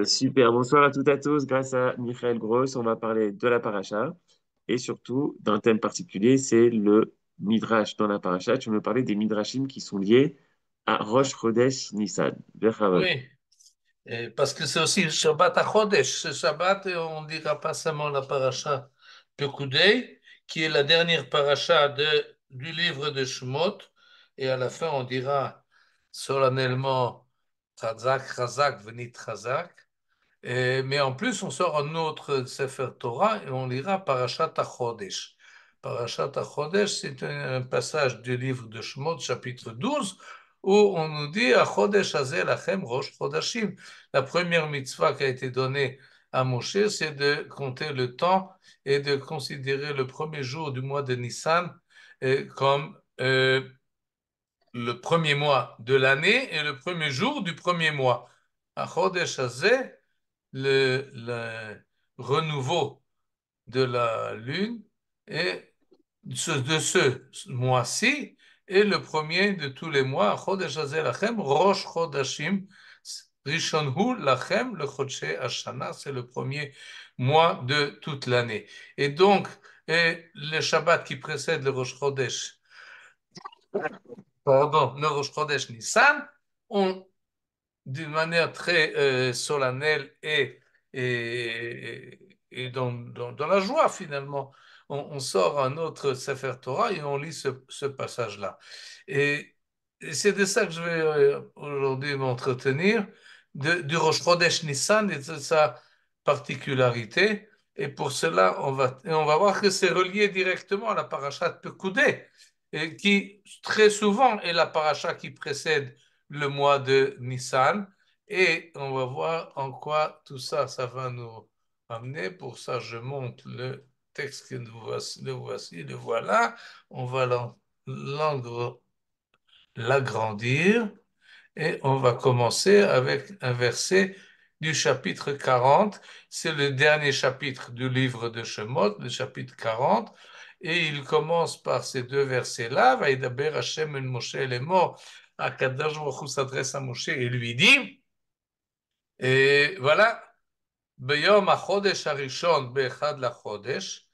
Super, bonsoir à toutes et à tous. Grâce à Michael Gross, on va parler de la paracha et surtout d'un thème particulier, c'est le Midrash dans la paracha. Tu veux me parler des Midrashim qui sont liés à Rosh Chodesh Nissan. Bechavod. Oui, parce que c'est aussi le Shabbat à Chodesh. Ce Shabbat, on ne dira pas seulement la paracha Pekudei, qui est la dernière paracha du livre de Shemot, et à la fin, on dira solennellement Chazak, Chazak, Venit Chazak. Mais en plus, on sort un autre Sefer Torah et on lira Parashat HaChodesh. Parashat HaChodesh, c'est un passage du livre de Shemot, chapitre 12, où on nous dit HaChodesh Hazeh Lachem Rosh Chodashim. La première mitzvah qui a été donnée à Moshe, c'est de compter le temps et de considérer le premier jour du mois de Nissan comme le premier mois de l'année et le premier jour du premier mois. HaChodesh Hazeh, le renouveau de la lune et de ce mois-ci est le premier de tous les mois. Chodesh Hazeh Lachem, Rosh Chodashim, Rishon Hu Lachem, le Chodche Hashanah, c'est le premier mois de toute l'année. Et donc, le Shabbat qui précède le Rosh Chodesh, pardon, le Rosh Chodesh Nissan, on d'une manière très solennelle et dans la joie finalement. On sort un autre Sefer Torah et on lit ce passage-là. Et c'est de ça que je vais aujourd'hui m'entretenir, du Rosh Chodesh Nissan et de sa particularité. Et pour cela, on va voir que c'est relié directement à la parashat Pekudei, et qui très souvent est la paracha qui précède le mois de Nissan et on va voir en quoi tout ça, ça va nous amener. Pour ça, je monte le texte que le voilà. On va l'agrandir et on va commencer avec un verset du chapitre 40. C'est le dernier chapitre du livre de Shemot, le chapitre 40. Et il commence par ces deux versets-là. Vaïdaber Hashem el Moshe lemor. Akadosh Baruch Hu s'adresse à Moshe et lui dit, et voilà, Beyom HaChodesh HaRishon Be'echad LaChodesh,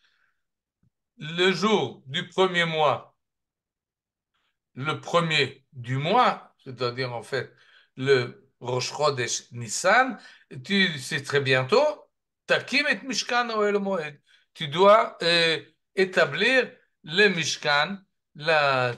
le jour du premier mois, le premier du mois, c'est-à-dire en fait le Rosh Chodesh Nissan, tu sais très bientôt, Takim et Mishkan Oel Moed. Tu dois établir le Mishkan, le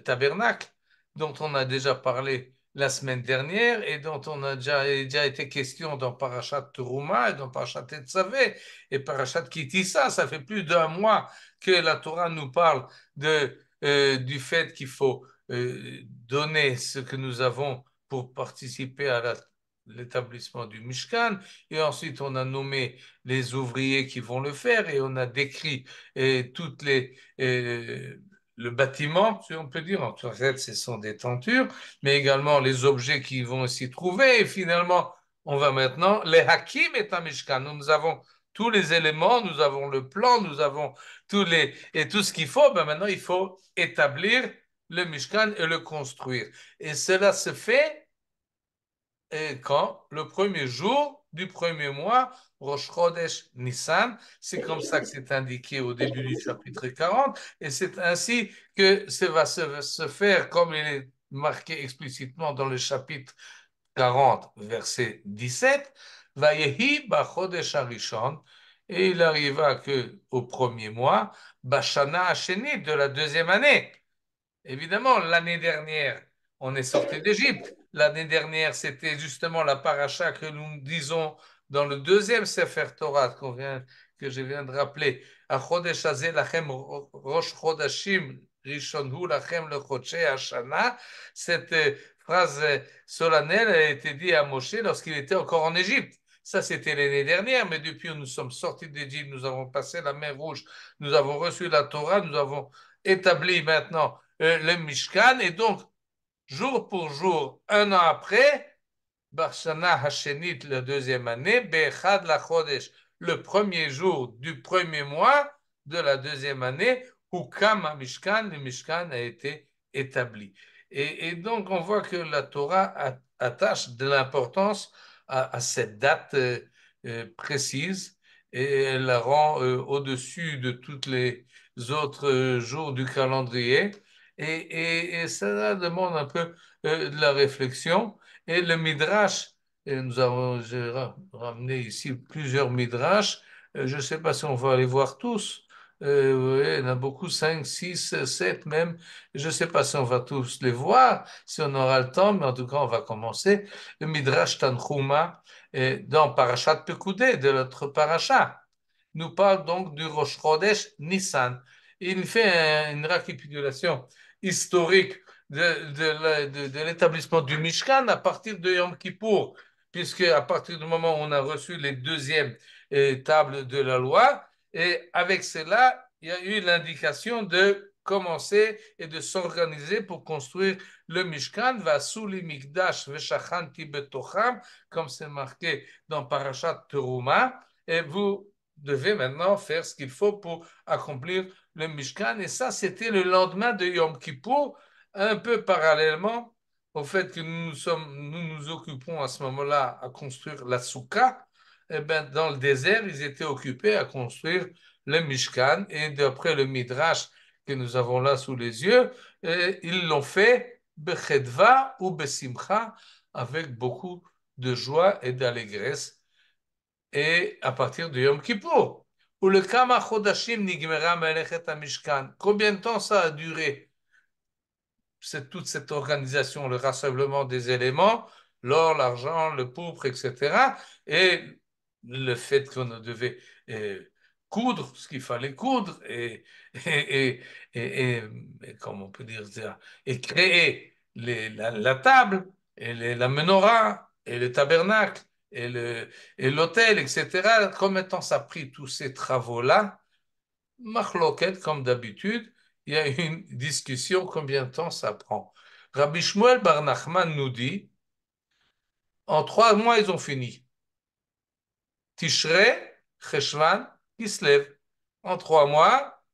tabernacle, dont on a déjà parlé la semaine dernière et dont on a déjà été question dans Parashat Teruma et dans Parashat Tetzavé et Parashat Kitissa. Ça fait plus d'un mois que la Torah nous parle du fait qu'il faut donner ce que nous avons pour participer à l'établissement du Mishkan, et ensuite on a nommé les ouvriers qui vont le faire, et on a décrit toutes le bâtiment, si on peut dire, en fait ce sont des tentures, mais également les objets qui vont s'y trouver, et finalement on va maintenant, les Hakim et un Mishkan, nous avons tous les éléments, nous avons le plan, nous avons et tout ce qu'il faut, ben maintenant il faut établir le Mishkan et le construire. Et cela se fait quand le premier jour du premier mois, Rosh Chodesh Nissan, c'est comme ça que c'est indiqué au début du chapitre 40, et c'est ainsi que ça va se faire comme il est marqué explicitement dans le chapitre 40, verset 17, Vayehi Bachodesh Harishon, et il arriva que au premier mois, Bashana Hasheni de la deuxième année. Évidemment, l'année dernière, on est sorti d'Égypte. L'année dernière, c'était justement la paracha que nous disons dans le deuxième Sefer Torah que je viens de rappeler. Achodesh hazeh lachem rosh chodashim rishon hu lachem le chodshei hashana. Cette phrase solennelle a été dite à Moshe lorsqu'il était encore en Égypte. Ça, c'était l'année dernière, mais depuis que nous sommes sortis d'Égypte, nous avons passé la mer Rouge, nous avons reçu la Torah, nous avons établi maintenant le Mishkan, et donc, jour pour jour, un an après, Barshana Hashenit, la deuxième année, Bechad la Chodesh, le premier jour du premier mois de la deuxième année, Hukam Mishkan, le Mishkan a été établi. Et donc, on voit que la Torah attache de l'importance à cette date précise et elle la rend au-dessus de tous les autres jours du calendrier. Et ça demande un peu de la réflexion. Et le Midrash, et j'ai ramené ici plusieurs Midrash. Je ne sais pas si on va les voir tous. Ouais, il y en a beaucoup, 5, 6, 7 même. Je ne sais pas si on va tous les voir, si on aura le temps, mais en tout cas, on va commencer. Le Midrash Tanhuma, dans Parashat Pekudei, de notre Parashat, nous parle donc du Rosh Chodesh Nissan. Il fait une récapitulation historique de l'établissement du Mishkan à partir de Yom Kippour, puisque à partir du moment où on a reçu les deuxièmes tables de la loi, et avec cela, il y a eu l'indication de commencer et de s'organiser pour construire le Mishkan, Vasuli Mikdash Veshachanti Betocham, comme c'est marqué dans Parashat Teruma, et vous devez maintenant faire ce qu'il faut pour accomplir le Mishkan. Et ça, c'était le lendemain de Yom Kippour, un peu parallèlement au fait que nous nous occupons à ce moment-là à construire la Souka. Eh ben, dans le désert, ils étaient occupés à construire le Mishkan. Et d'après le Midrash que nous avons là sous les yeux, ils l'ont fait Bechedva ou Besimcha avec beaucoup de joie et d'allégresse et à partir de Yom Kippour. Ou le Kama Chodashim Nigmera Melechet Mishkan. Combien de temps ça a duré, toute cette organisation, le rassemblement des éléments, l'or, l'argent, le pourpre, etc. Et le fait qu'on devait coudre ce qu'il fallait coudre et, comment on peut dire ça, et créer la table et la menorah et le tabernacle et l'hôtel, etc. Combien de temps ça a pris tous ces travaux-là? Machloket, comme d'habitude, il y a une discussion combien de temps ça prend. Rabbi Shmuel Bar Nachman nous dit, en 3 mois, ils ont fini. Tishrei, Cheshvan, Kislev. En 3 mois,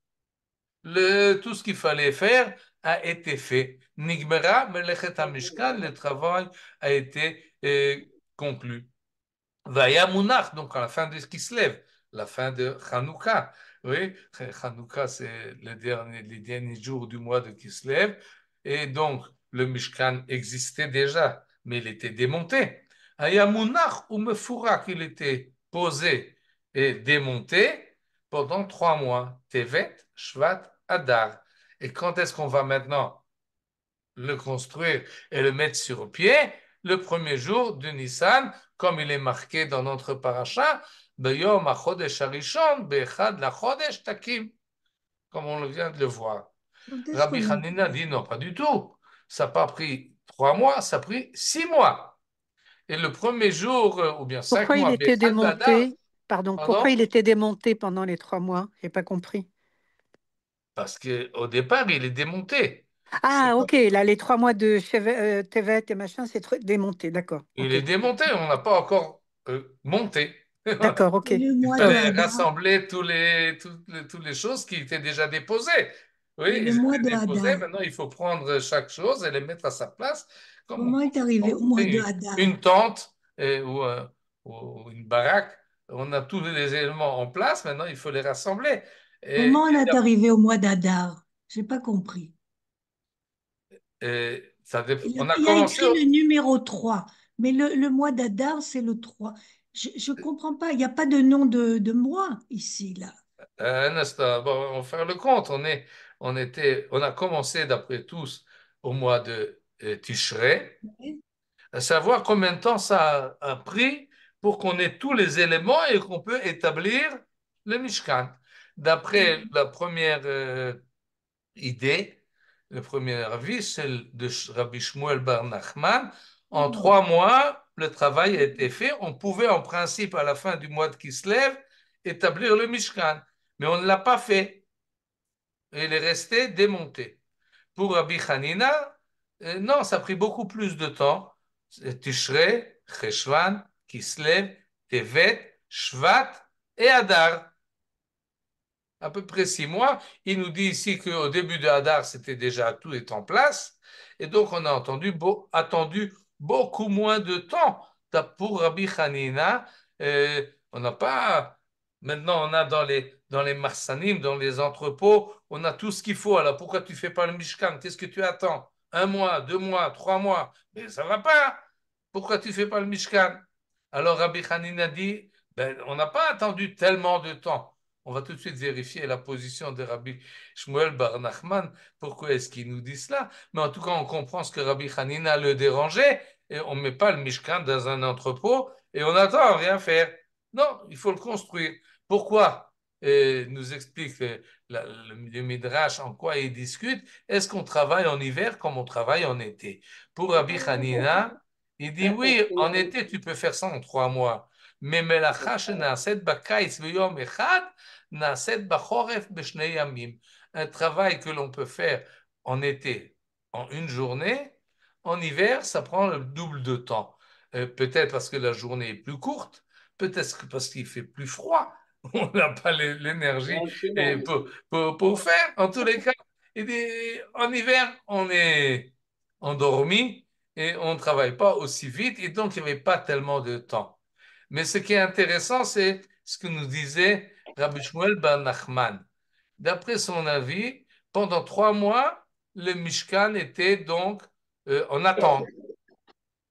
tout ce qu'il fallait faire a été fait. Nigmera, Melechet HaMishkan, le travail a été conclu. Vaya Munach, donc à la fin de ce qui se lève, la fin de Hanouka. Oui, Hanouka, c'est les derniers jours du mois de Kislev. Et donc, le Mishkan existait déjà, mais il était démonté. Aya Munach ou Mefurak, il était posé et démonté pendant 3 mois. Tevet, Shvat, Adar. Et quand est-ce qu'on va maintenant le construire et le mettre sur pied? Le premier jour de Nissan, comme il est marqué dans notre paracha, Beyom HaChodesh HaRishon, Be'echad LaChodesh Takim, comme on vient de le voir. Quand est-ce Rabbi qu'on a... Hanina dit non, pas du tout. Ça n'a pas pris 3 mois, ça a pris 6 mois. Et le premier jour, ou bien cinq Pourquoi il mois, était Be'echad Adar, démonté? Pardon, pourquoi il pardon, était démonté pendant les 3 mois? J'ai pas compris. parce qu'au départ, il est démonté. C'est Ah, pas ok, là, les 3 mois de Tevet et machin, c'est démonté, d'accord. Il Ok, est démonté, on n'a pas encore monté. d'accord, ok. Et le Il mois de fallait Hadar, rassembler toutes les choses qui étaient déjà déposées. Oui, et le ils mois de étaient déposés. Hadar, Maintenant, il faut prendre chaque chose et les mettre à sa place, comme comment est arrivé au on mois fait de une Hadar? tente ou une baraque. On a tous les éléments en place. Maintenant, il faut les rassembler. Comment Et, on est arrivé au mois d'Adar? J'ai pas compris. on a Il y a commencé. écrit le numéro 3, mais le mois d'Adar, c'est le 3. Je comprends pas, il n'y a pas de nom de mois ici, là. Un instant, bon, on va faire le compte. On a commencé d'après tous au mois de Tishrei, à savoir combien de temps ça a pris pour qu'on ait tous les éléments et qu'on peut établir le Mishkan. D'après la première idée, le premier avis, celle de Rabbi Shmuel Bar Nachman, en 3 mois, le travail a été fait. On pouvait en principe, à la fin du mois de Kislev, établir le Mishkan, mais on ne l'a pas fait. Il est resté démonté. Pour Rabbi Hanina, non, ça a pris beaucoup plus de temps. Tishrei, Cheshvan, Kislev, Tevet, Shvat et Adar. À peu près 6 mois. Il nous dit ici qu'au début de Hadar, c'était déjà tout est en place. Et donc, on a attendu beaucoup moins de temps Pour Rabbi Hanina, on n'a pas, maintenant on a dans les marsanim, dans les entrepôts, on a tout ce qu'il faut. Alors pourquoi tu fais pas le Mishkan? Qu'est-ce que tu attends? 1 mois, 2 mois, 3 mois? Mais ça va pas. Pourquoi tu fais pas le Mishkan? Alors Rabbi Hanina dit, ben, on n'a pas attendu tellement de temps. On va tout de suite vérifier la position de Rabbi Shmuel Bar Nachman. Pourquoi est-ce qu'il nous dit cela? Mais en tout cas, on comprend ce que Rabbi Hanina le dérangeait. Et on ne met pas le Mishkan dans un entrepôt et on attend à rien faire. Non, il faut le construire. Pourquoi? Nous explique le Midrash en quoi il discute. Est-ce qu'on travaille en hiver comme on travaille en été? Pour Rabbi Hanina, il dit oui, en été, tu peux faire ça en 3 mois. Mais melacha shenaaset b'kietz v'yom echad, naaset b'choref b'shnei yamim. Un travail que l'on peut faire en été en une journée, en hiver, ça prend le double de temps. Peut-être parce que la journée est plus courte, peut-être parce qu'il fait plus froid. On n'a pas l'énergie pour faire. En tous les cas, en hiver, on est endormi et on ne travaille pas aussi vite et donc il n'y avait pas tellement de temps. Mais ce qui est intéressant, c'est ce que nous disait Rabbi Shmuel ben Nachman. D'après son avis, pendant 3 mois, le Mishkan était donc en attente.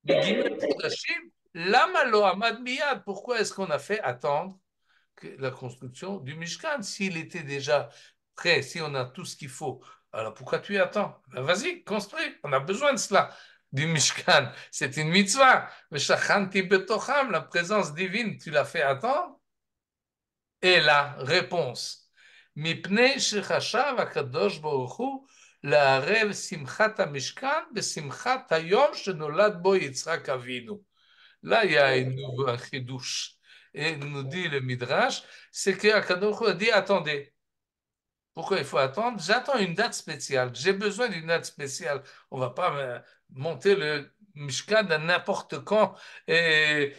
Mais Lama lo amad miyad, pourquoi est-ce qu'on a fait attendre la construction du Mishkan s'il était déjà prêt, si on a tout ce qu'il faut? Alors pourquoi tu attends? Ben vas-y, construis, on a besoin de cela, du Mishkan. C'est une mitzvah. La présence divine, tu l'as fait attendre? Et la réponse, מפני שחשב הקדוש ברוך הוא לערב שמחת המשכן בשמחת היום שנולד בו יצחק אבינו. Là, il y a un chidouche. Et nous dit le Midrash, c'est qu'Akadosh a dit, attendez, pourquoi il faut attendre? J'attends une date spéciale. J'ai besoin d'une date spéciale. On ne va pas monter le Mishkan à n'importe quand et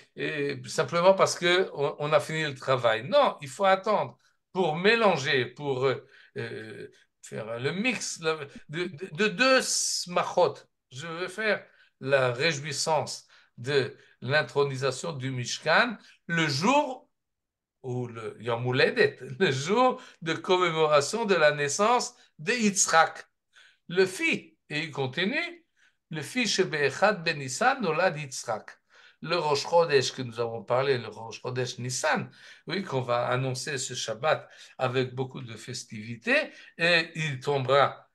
simplement parce qu'on on a fini le travail. Non, il faut attendre pour mélanger, pour faire le mix de deux smachot. Je veux faire la réjouissance de l'intronisation du Mishkan le jour ou le Yom Houledet, le jour de commémoration de la naissance de Yitzhak, le fils. Et il continue, le fils chez Be'echad ben Nissan nolad Yitzhak. Le Rosh Chodesh que nous avons parlé, le Rosh Chodesh Nissan, oui, qu'on va annoncer ce Shabbat avec beaucoup de festivités, et il tombera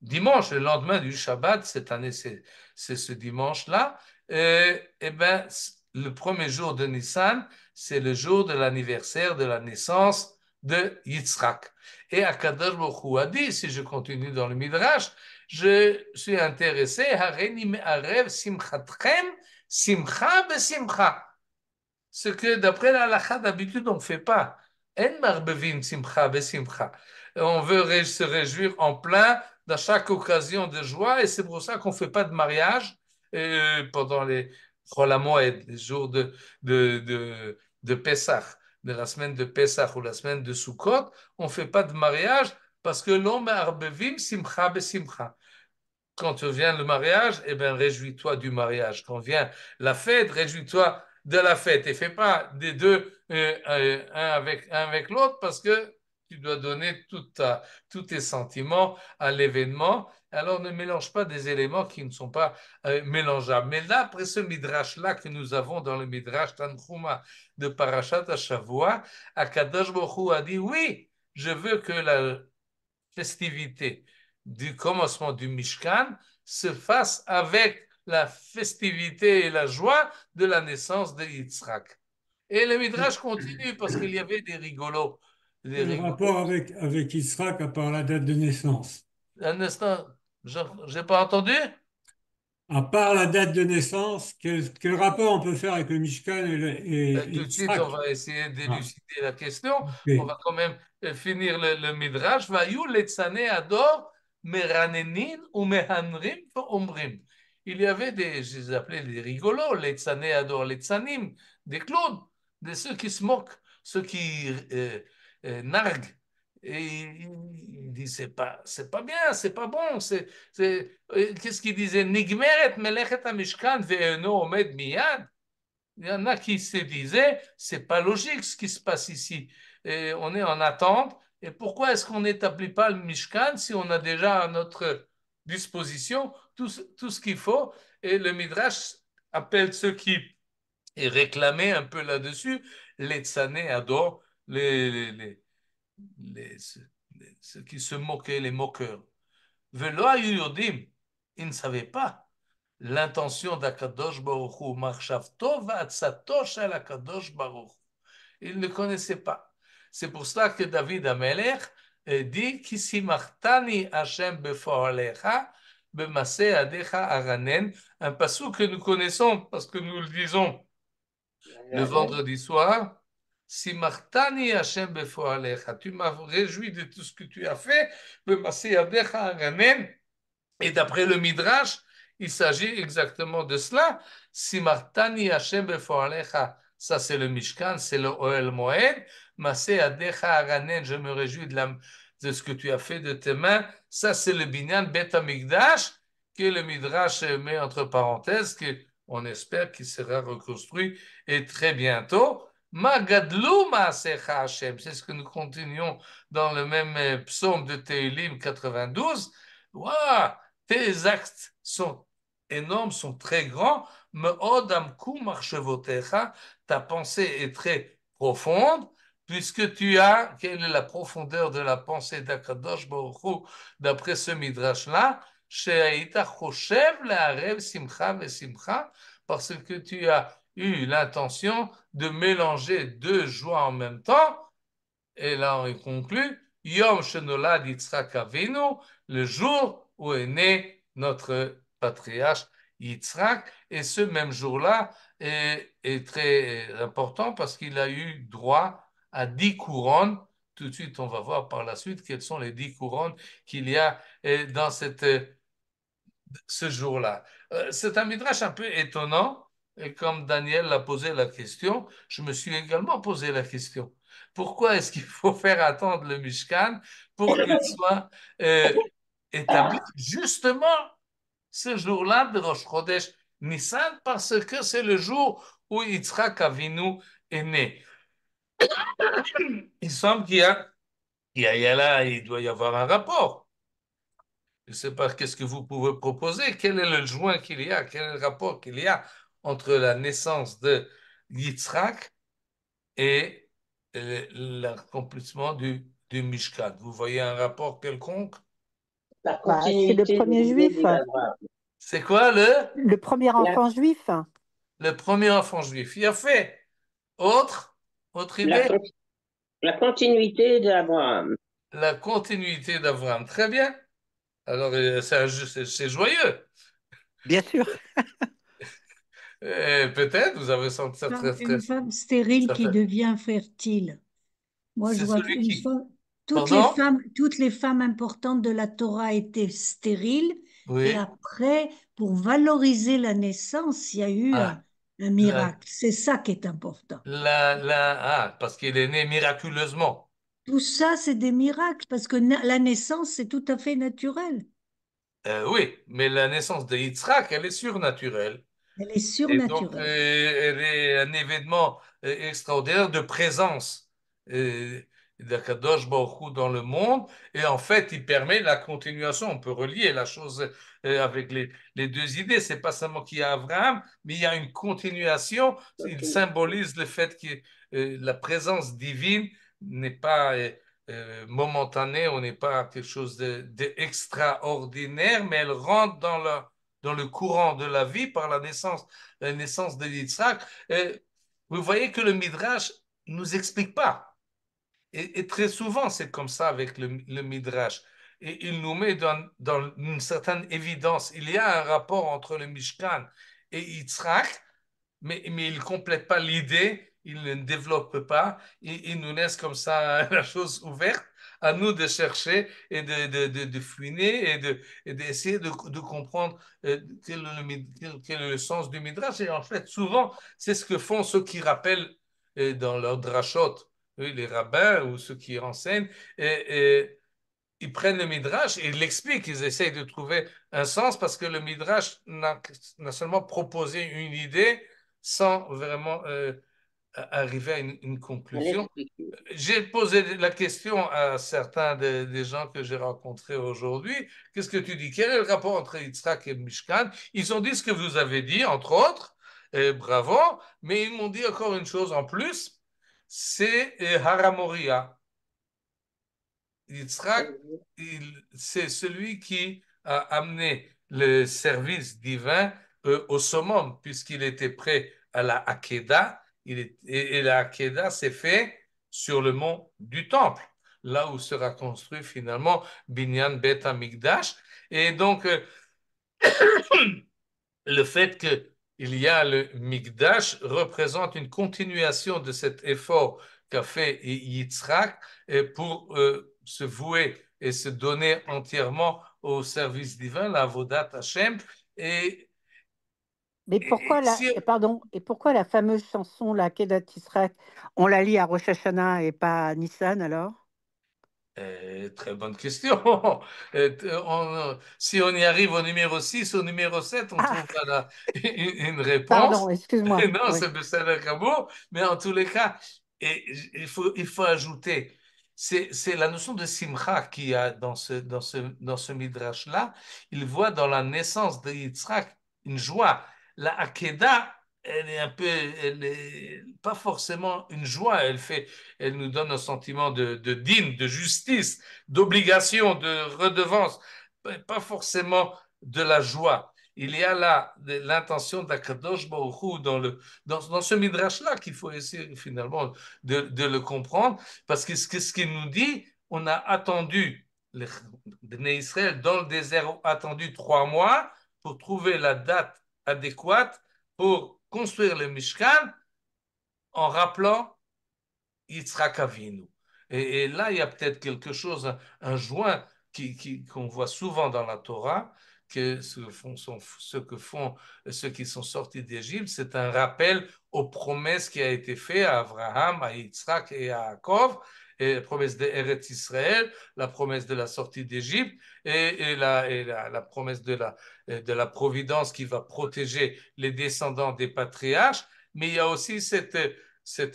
dimanche, le lendemain du Shabbat, cette année c'est ce dimanche-là, et ben, le premier jour de Nissan, c'est le jour de l'anniversaire de la naissance de Yitzhak. Et Akadosh Baruch Hu a dit, si je continue dans le Midrash, je suis intéressé, Hareni me'arev simchatchem, simcha besimcha. Ce que d'après la halakha d'habitude on ne fait pas. En marbevim simcha besimcha. On veut se réjouir en plein dans chaque occasion de joie et c'est pour ça qu'on ne fait pas de mariage pendant les Chol HaMoed, les jours de Pessah, de la semaine de Pessah ou la semaine de Sukkot. On ne fait pas de mariage parce que l'homme arbevim simcha besimcha. Quand vient le mariage, eh bien, réjouis-toi du mariage. Quand vient la fête, réjouis-toi de la fête. Et fais pas des deux un avec l'autre parce que tu dois donner tous tes sentiments à l'événement. Alors ne mélange pas des éléments qui ne sont pas mélangeables. Mais là, après ce midrash-là que nous avons dans le midrash Tanchuma de Parashat Hashavua, Akadosh Baruch Hu a dit oui, je veux que la festivité du commencement du Mishkan se fasse avec la festivité et la joie de la naissance de Yitzhak. Et le Midrash continue parce qu'il y avait des rigolos. Le rapport avec Yitzhak à part la date de naissance. Un instant, je n'ai pas entendu? À part la date de naissance, quel rapport on peut faire avec le Mishkan et Tout de suite, on Yitzhak? va essayer Ah, d'élucider la question. On ok. va quand même finir le Midrash. Vayu letzane ador meranenin ou mehanrim omrim. Il y avait je les appelais des rigolos, letzane ador letzanim, des clowns, de ceux qui se moquent, ceux qui narguent. Et il dit, c'est pas bien, c'est pas bon. Qu'est-ce qu'il disait? Nigmeret melechet hamishkan ve'eno omed miyad. Il y en a qui se disaient, c'est pas logique ce qui se passe ici. Et on est en attente. Et pourquoi est-ce qu'on n'établit pas le Mishkan si on a déjà à notre disposition tout ce qu'il faut? Et le Midrash appelle ceux qui réclamaient un peu là-dessus les tsané ador, ceux qui se moquaient, les moqueurs. Velo hayu yodim, ils ne savaient pas l'intention d'Akadosh Baruch Hu, Marshavto va'atzato shel Akadosh Baruch Hu. Ils ne connaissaient pas. C'est pour cela que David Amelech dit Kisimachtani Hashem befoalecha b'maseh adecha aranen, un passage que nous connaissons parce que nous le disons le vendredi soir. Simachtani Hashem befoalecha, tu m'as réjoui de tout ce que tu as fait, b'maseh adecha aranen. Et d'après le Midrash, il s'agit exactement de cela. Simartani Hashem befoalecha, ça c'est le Mishkan, c'est le Oel Moed. Maseh adecha aranen, je me réjouis de ce que tu as fait de tes mains. Ça c'est le Binyan Bet Hamikdash, que le Midrash met entre parenthèses, qu'on espère qu'il sera reconstruit et très bientôt. Magadlou Maasecha Hashem, c'est ce que nous continuons dans le même psaume de Teilim 92. Waouh! Tes actes sont énormes, sont très grands. Ta pensée est très profonde, puisque tu as, quelle est la profondeur de la pensée d'Akadosh Baruch Hu, d'après ce midrash-là, parce que tu as eu l'intention de mélanger deux joies en même temps. Et là, on conclut, Yom Shenolad Yitzhak Avinu, le jour où est né notre patriarche Yitzhak. Et ce même jour-là est très important parce qu'il a eu droit à 10 couronnes. Tout de suite, on va voir par la suite quelles sont les 10 couronnes qu'il y a dans ce jour-là. C'est un midrash un peu étonnant. Et comme Daniel a posé la question, je me suis également posé la question. Pourquoi est-ce qu'il faut faire attendre le Mishkan pour qu'il soit établi justement ce jour-là de Rosh Chodesh Nissan, parce que c'est le jour où Yitzhak Avinu est né. Il semble il doit y avoir un rapport. Je ne sais pas qu'est-ce que vous pouvez proposer. Quel est le joint qu'il y a? Quel est le rapport qu'il y a entre la naissance de Yitzhak et l'accomplissement du Mishkan? Vous voyez un rapport quelconque? La C'est le continuité de premier l'idée juif, d'Abraham. C'est quoi le premier La, enfant juif. le premier enfant juif? Il a fait. Autre la, idée? con- la continuité d'Abraham. La continuité d'Abraham. Très bien. Alors, c'est joyeux. Bien sûr. Peut-être, vous avez senti ça très, très, Une femme stérile ça qui fait. devient fertile. Moi, je C'est vois celui qu'une qui. fois, Pardon? toutes les femmes importantes de la Torah étaient stériles. Et Oui. après, pour valoriser la naissance, il y a eu Ah, un la, miracle. C'est ça qui est important. parce qu'il est né miraculeusement. Tout ça, c'est des miracles parce que la naissance, c'est tout à fait naturel. Oui, mais la naissance de Yitzhak, elle est surnaturelle. Elle est Et donc, surnaturelle. elle est un événement extraordinaire de présence d'Akadosh Baruch Hu dans le monde. Et en fait, il permet la continuation. On peut relier la chose avec les deux idées. C'est pas seulement qu'il y a Abraham, mais il y a une continuation. Il symbolise le fait que la présence divine n'est pas momentanée, on n'est pas quelque chose d'extraordinaire, mais elle rentre dans le courant de la vie par la naissance de Yitzhak. Vous voyez que le Midrash nous explique pas. Et très souvent, c'est comme ça avec le Midrash. Et il nous met dans une certaine évidence. Il y a un rapport entre le Mishkan et Yitzhak, mais il ne complète pas l'idée, il ne développe pas, il nous laisse comme ça la chose ouverte, à nous de chercher et de fouiner et d'essayer de comprendre quel est le sens du Midrash. Et en fait, souvent, c'est ce que font ceux qui rappellent dans leur drachot, oui, les rabbins ou ceux qui enseignent, et ils prennent le Midrash et ils l'expliquent, ils essayent de trouver un sens parce que le Midrash n'a seulement proposé une idée, sans vraiment arriver à une conclusion. l'expliquer. J'ai posé la question à certains des gens que j'ai rencontrés aujourd'hui. Qu'est-ce que tu dis? Quel est le rapport entre Yitzhak et Mishkan? Ils ont dit ce que vous avez dit, entre autres, et bravo, mais ils m'ont dit encore une chose en plus, c'est Haramoria. Yitzhak, c'est celui qui a amené le service divin au summum, puisqu'il était prêt à la Hakeda, et la Hakeda s'est fait sur le mont du Temple, là où sera construit finalement Binyan Bet Hamikdash. Et donc, le fait qu'il y a le Mikdash représente une continuation de cet effort qu'a fait Yitzhak pour se vouer et se donner entièrement au service divin, la Avodat Hashem. Et, Mais et si et pourquoi la fameuse chanson, la Kedat Israël, on la lit à Rosh Hashanah et pas à Nissan alors? Très bonne question. Si on y arrive au numéro 6, au numéro 7, on Ah, trouvera une réponse. pardon, excuse-moi. Non, Oui. c'est Besséder Kabour, mais en tous les cas, il faut ajouter, c'est la notion de simcha qu'il y a dans ce midrash-là. Il voit dans la naissance de Yitzhak une joie. La Hakeda, elle est pas forcément une joie, elle nous donne un sentiment de digne, de justice, d'obligation, de redevance, pas forcément de la joie. Il y a là l'intention d'Akadosh Baruch Hu dans ce midrash-là qu'il faut essayer finalement de le comprendre, parce que ce qu'il nous dit, on a attendu, les Bnei Israël dans le désert ont attendu 3 mois pour trouver la date adéquate pour construire le Mishkan en rappelant Yitzhak Avinu. Et là, il y a peut-être quelque chose, un joint qu'on voit souvent dans la Torah, que ce que font ceux qui sont sortis d'Égypte, c'est un rappel aux promesses qui a été faites à Abraham, à Yitzhak et à Yaakov, et la promesse d'Eretz Israël, la promesse de la sortie d'Égypte et la promesse de la providence qui va protéger les descendants des patriarches. Mais il y a aussi cet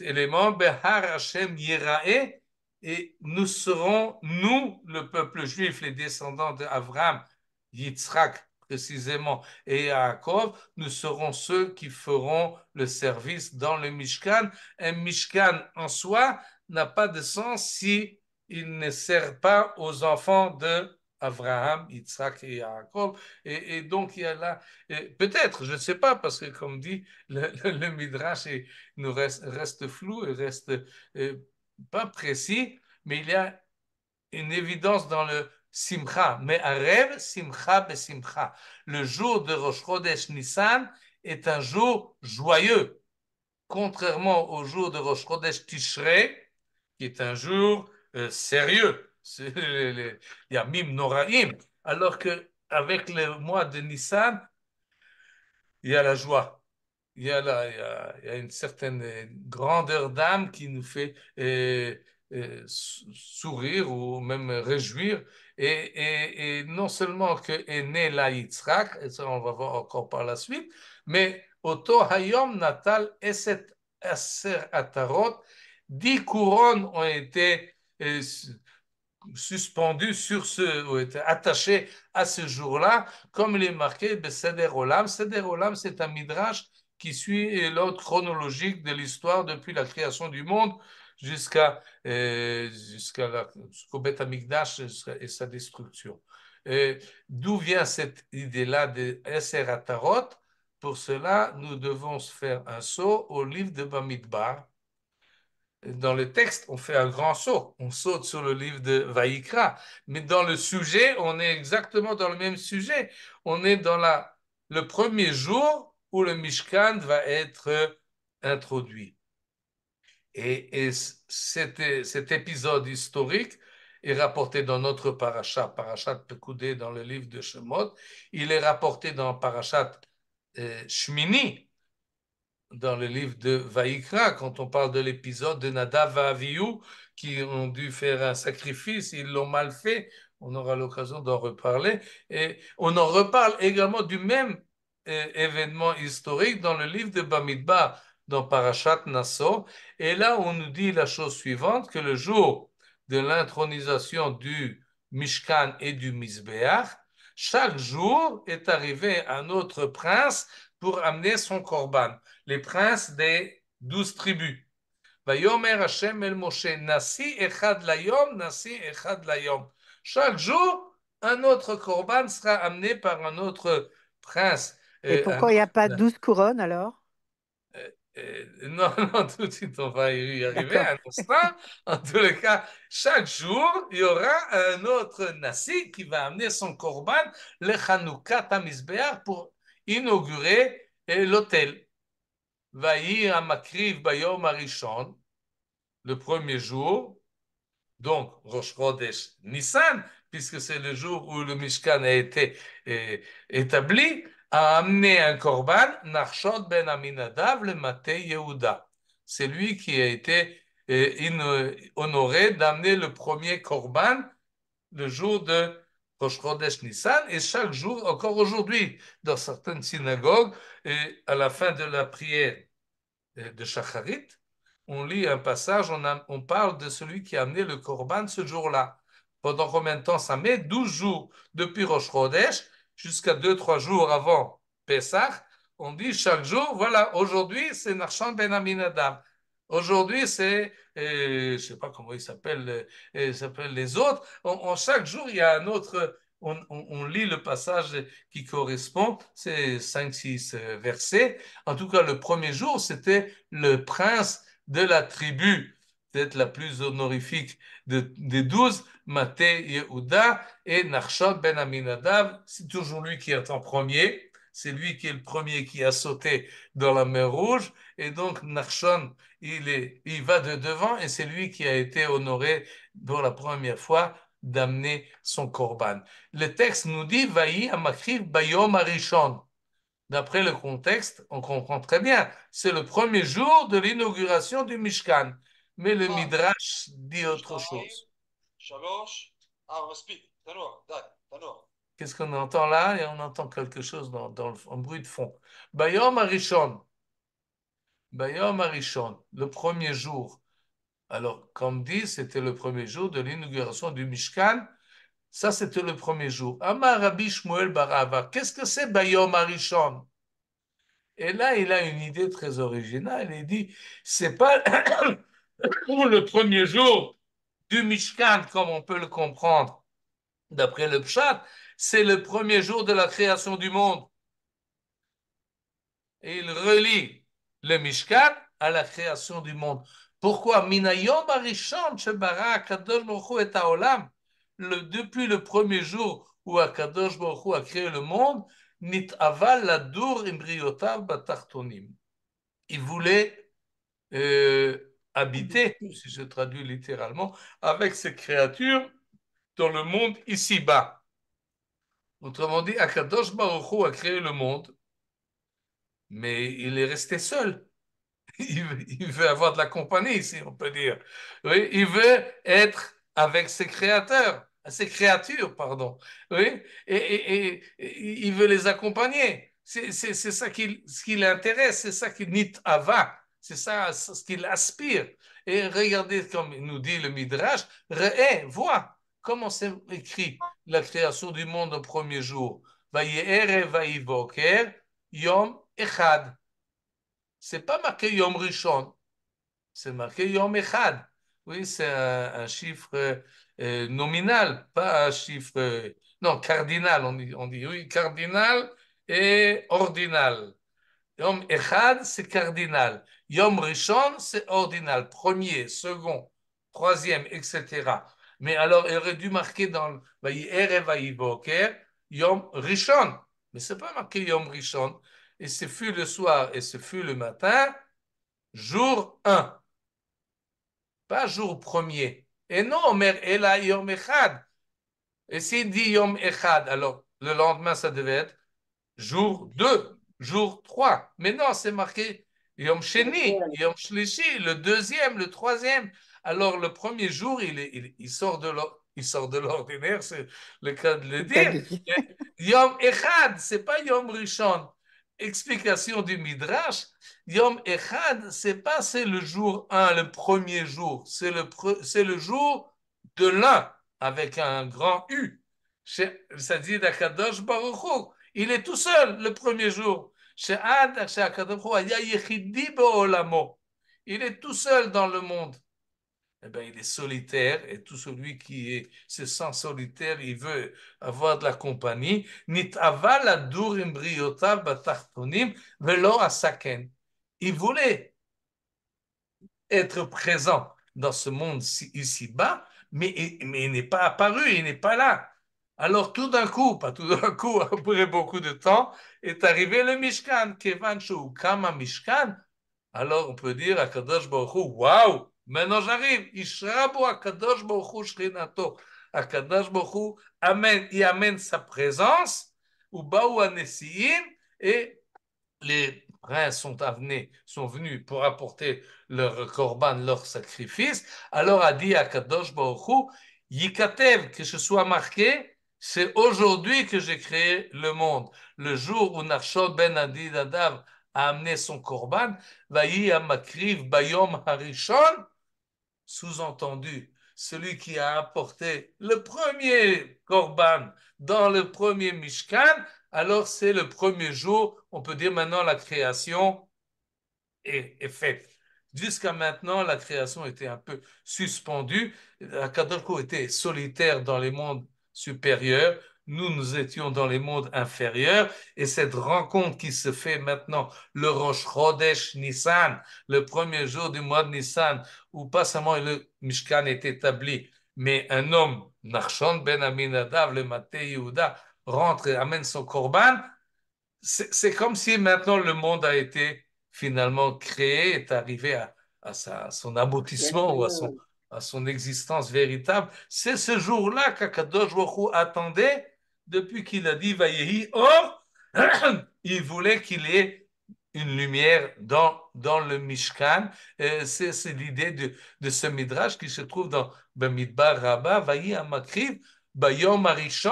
élément, Behar Hashem Yerae, et nous serons, nous, le peuple juif, les descendants d'Abraham, Yitzhak précisément, et Yaakov, nous serons ceux qui feront le service dans le Mishkan. Un Mishkan en soi n'a pas de sens si il ne sert pas aux enfants de Abraham, Yitzhak et Yaakov. Et donc, il y a là, peut-être, je ne sais pas, parce que comme dit, le Midrash nous reste flou et reste pas précis, mais il y a une évidence dans le simcha. Mais un rêve, simcha besimcha. Le jour de Rosh Chodesh Nissan est un jour joyeux, contrairement au jour de Rosh Chodesh Tishrei, qui est un jour sérieux. C'est les Yamim Noraim. Alors que avec le mois de Nissan, il y a la joie. Il y a une certaine grandeur d'âme qui nous fait sourire ou même réjouir. Et non seulement que est né là Yitzhak, et ça on va voir encore par la suite, mais Oto Hayom Natal Eset Aser Atarot, 10 couronnes ont été suspendu ou était attaché à ce jour-là, comme il est marqué Seder Olam. Seder Olam, c'est un midrash qui suit l'ordre chronologique de l'histoire depuis la création du monde jusqu'au Beth Amikdash et sa destruction. D'où vient cette idée-là de Eser Atarot? Pour cela, nous devons faire un saut au livre de Bamidbar. Dans le texte, on fait un grand saut. On saute sur le livre de Vaïkra. Mais dans le sujet, on est exactement dans le même sujet. On est dans le premier jour où le Mishkan va être introduit. Et cet épisode historique est rapporté dans notre parashat, Parashat Pekoudé dans le livre de Shemot. Il est rapporté dans Parashat Shmini, dans le livre de Vaïkra, quand on parle de l'épisode de Nadav et Avihu, qui ont dû faire un sacrifice, ils l'ont mal fait, on aura l'occasion d'en reparler, et on en reparle également du même événement historique dans le livre de Bamidbar, dans Parashat Nasso. Et là, on nous dit la chose suivante, que le jour de l'intronisation du Mishkan et du Mizbeach, chaque jour est arrivé un autre prince pour amener son korban, les princes des 12 tribus. Vayomer Hashem el Moshe, Nasi echad layom, Nasi echad layom. Chaque jour, un autre korban sera amené par un autre prince. Et pourquoi il n'y a pas 12 couronnes alors? Non, non, tout de suite, on va y arriver D'accord. un instant. En tous les cas, chaque jour, il y aura un autre Nasi qui va amener son korban, le Chanukah Tamizbeach, pour inaugurer l'autel. Vayi Amakriv Bayom Arishon, le premier jour, donc Rosh Chodesh Nissan, puisque c'est le jour où le Mishkan a été établi, a amené un korban, Nachshon ben Aminadav, le Maté Yehuda. C'est lui qui a été honoré d'amener le premier korban le jour de Rosh Chodesh Nissan, et chaque jour, encore aujourd'hui, dans certaines synagogues, à la fin de la prière de Shacharit, on lit un passage, on parle de celui qui a amené le korban ce jour-là. Pendant combien de temps ça met? 12 jours depuis Rosh Chodesh jusqu'à 2-3 jours avant Pessah. On dit chaque jour, voilà, aujourd'hui c'est Nachshon ben Aminadab. Aujourd'hui c'est, je ne sais pas comment il s'appelle les autres. Chaque jour il y a un autre. On lit le passage qui correspond, c'est 5-6 versets. En tout cas, le premier jour, c'était le prince de la tribu, peut-être la plus honorifique des 12, Maté Yehuda et Nachshon ben Aminadav. C'est toujours lui qui est en premier. C'est lui qui est le premier qui a sauté dans la mer Rouge. Et donc, Nachshon, il va de devant et c'est lui qui a été honoré pour la première fois d'amener son korban. Le texte nous dit Vayi amakriv bayom arishon. D'après le contexte, on comprend très bien. C'est le premier jour de l'inauguration du Mishkan. Mais le Midrash dit autre chose. Qu'est-ce qu'on entend là? Et on entend quelque chose en bruit de fond. Bayom Arishon. Bayom Arishon, le premier jour. Alors, comme dit, c'était le premier jour de l'inauguration du Mishkan. Ça, c'était le premier jour. Amar Rabbi Shmuel Barava. Qu'est-ce que c'est Bayom Arishon? Et là, il a une idée très originale. Il dit, c'est pas le premier jour du Mishkan, comme on peut le comprendre d'après le Pshat, c'est le premier jour de la création du monde. Et il relie le Mishkan à la création du monde. Pourquoi? Minayom Arishon Shebara Akadosh Baruch Hu et Haolam. Depuis le premier jour où Akadosh Baruch Hu a créé le monde, Nit aval ladur imbriotav batartonim. Il voulait habiter, si je traduis littéralement, avec ces créatures dans le monde ici-bas. Autrement dit, Akadosh Baruch Hu a créé le monde, mais il est resté seul. Il veut avoir de la compagnie, si on peut dire. Oui, il veut être avec ses créateurs, ses créatures, pardon. Oui, et il veut les accompagner. C'est ça ce qui l'intéresse, c'est ça qui nit ava, c'est ça ce qu'il aspire. Et regardez comme nous dit le Midrash, vois comment c'est écrit la création du monde au premier jour. Vaye'ere vayivoker yom echad. C'est pas marqué Yom Rishon, c'est marqué Yom Echad. Oui, c'est un chiffre nominal, pas un chiffre, non, cardinal, on dit oui, cardinal et ordinal. Yom Echad, c'est cardinal. Yom Rishon, c'est ordinal, premier, second, troisième, etc. Mais alors, il aurait dû marquer dans le Vayi-Ere Vayi-Boker, Yom Rishon. Mais c'est pas marqué Yom Rishon. Et ce fut le soir et ce fut le matin, jour 1, pas jour premier. Et non, Omer Ela Yom Echad. Et s'il dit Yom Echad, alors le lendemain, ça devait être jour 2, jour 3. Mais non, c'est marqué Yom Sheni, Yom Shlishi, le deuxième, le troisième. Alors le premier jour, il sort de l'ordinaire, c'est le cas de le dire. Yom Echad, c'est pas Yom Rishon. explication du Midrash, Yom Echad, c'est le jour 1, le premier jour, c'est le jour de l'un, avec un grand U. C'est-à-dire d'Akadosh Baruch Hu. Il est tout seul le premier jour. Il est tout seul dans le monde. Eh bien, il est solitaire et tout celui se sent solitaire, il veut avoir de la compagnie. Il voulait être présent dans ce monde ici-bas, mais il n'est pas apparu, il n'est pas là. Alors tout d'un coup, pas tout d'un coup, après beaucoup de temps, est arrivé le Mishkan. Kevan Shu Kama Mishkan. Alors on peut dire à Kadosh Baruch Hu, waouh, maintenant j'arrive. Ishrabu à Kadosh Baruch Hu Shrinato. À Kadosh Baruch Hu, il amène sa présence, ou Baou Anesiim, et les princes sont venus pour apporter leur korban, leur sacrifice. Alors a dit à Kadosh Baruch Hu, Yikatev, que ce soit marqué, c'est aujourd'hui que j'ai créé le monde. Le jour où Nachshon ben Nadav a amené son korban, Vayi Amakriv Bayom Harishon, sous-entendu, celui qui a apporté le premier korban dans le premier Mishkan, alors c'est le premier jour, on peut dire maintenant la création est faite. Jusqu'à maintenant, la création était un peu suspendue. Akadosh Baruch Hu était solitaire dans les mondes supérieurs. Nous étions dans les mondes inférieurs. Et cette rencontre qui se fait maintenant, le Rosh Chodesh Nissan, le premier jour du mois de Nissan, où pas seulement le Mishkan est établi, mais un homme, Nachshon ben Aminadav, le Maté Yehuda, rentre et amène son korban. C'est comme si maintenant le monde a été finalement créé, est arrivé à son aboutissement ou à son existence véritable. C'est ce jour-là qu'Akadosh Baruch Hu attendait depuis qu'il a dit Vayehi Or. Il voulait qu'il y ait une lumière dans le Mishkan. C'est l'idée de ce midrash qui se trouve dans Bamidbar Rabbah, Vayi Amakriv, Bayom Arishon,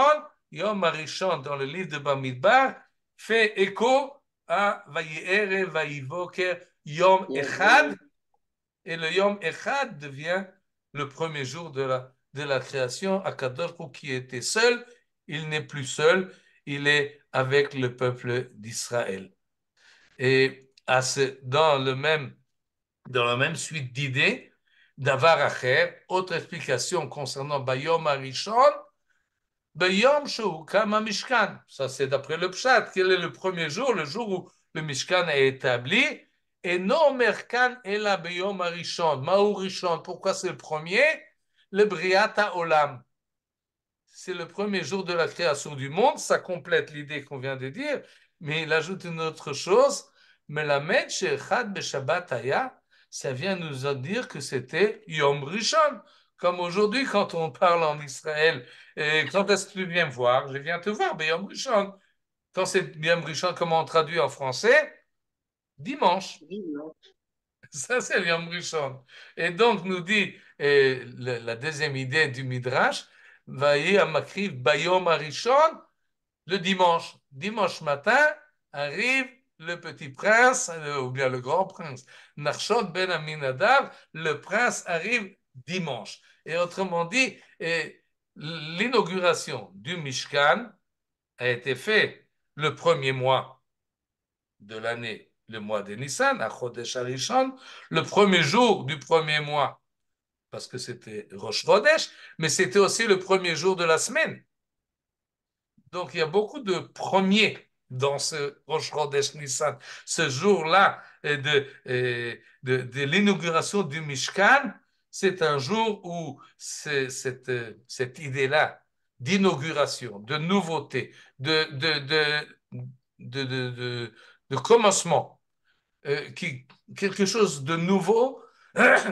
Yom Arishon, dans le livre de Bamidbar, fait écho à Vayiere, Vayivoker, Yom Echad, et le Yom Echad devient le premier jour de la création. Akadosh Baruch Hu qui était seul, il n'est plus seul, il est avec le peuple d'Israël. Et dans la même suite d'idées, Davar Acher, autre explication concernant Bayom Arishon, Bayom Shu Kama Mishkan. Ça, c'est d'après le Pshat. Quel est le premier jour? Le jour où le Mishkan est établi. Et non Merkan Ela Bayom Arishon. Maou Rishon. Pourquoi c'est le premier? Le Briata Olam. C'est le premier jour de la création du monde. Ça complète l'idée qu'on vient de dire. Mais il ajoute une autre chose. Melamed Shechad Beshabbat Haya. Ça vient nous dire que c'était Yom Rishon. Comme aujourd'hui, quand on parle en Israël, quand est-ce que tu viens me voir? Je viens te voir, Yom Rishon. Quand c'est Yom Rishon, comment on traduit en français? Dimanche. Ça, c'est le Yom Rishon. Et donc, nous dit la deuxième idée du Midrash, Vayi Amakriv Bayom Arishon, le dimanche. Dimanche matin, arrive le petit prince, ou bien le grand prince, Nachshon ben Aminadav, le prince arrive dimanche. Et autrement dit, l'inauguration du Mishkan a été faite le premier mois de l'année, le mois de Nissan, à Chodesh Harishon, le premier jour du premier mois, parce que c'était Rosh Chodesh, mais c'était aussi le premier jour de la semaine. Donc, il y a beaucoup de premiers dans ce Rosh Chodesh Nissan. Ce jour-là de l'inauguration du Mishkan, c'est un jour où cette idée-là d'inauguration, de nouveauté, de commencement, quelque chose de nouveau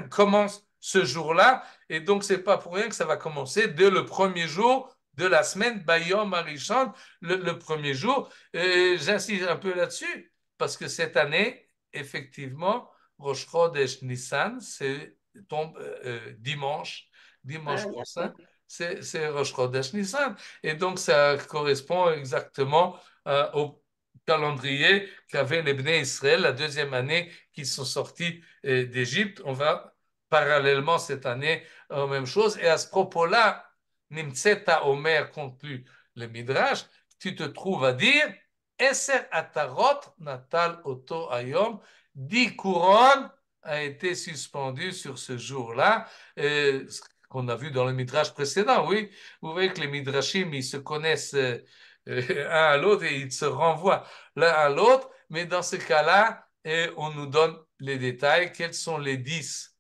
commence ce jour-là. Et donc, c'est pas pour rien que ça va commencer dès le premier jour de la semaine, Bayom Arishon, le premier jour. J'insiste un peu là-dessus, parce que cette année, effectivement, Rosh Chodesh Nissan, tombe dimanche prochain, c'est Rosh Chodesh Nissan. Et donc, ça correspond exactement au calendrier qu'avaient les Bnei Israël la deuxième année qu'ils sont sortis d'Égypte. On va parallèlement cette année la même chose. Et à ce propos-là, Nimtzeta Omer conclut le Midrash, tu te trouves à dire Eser Atarot Natal Oto Ayom, 10 couronnes a été suspendu sur ce jour-là, ce qu'on a vu dans le Midrash précédent, oui. Vous voyez que les Midrashim, ils se connaissent un à l'autre et ils se renvoient l'un à l'autre, mais dans ce cas-là, on nous donne les détails, quels sont les 10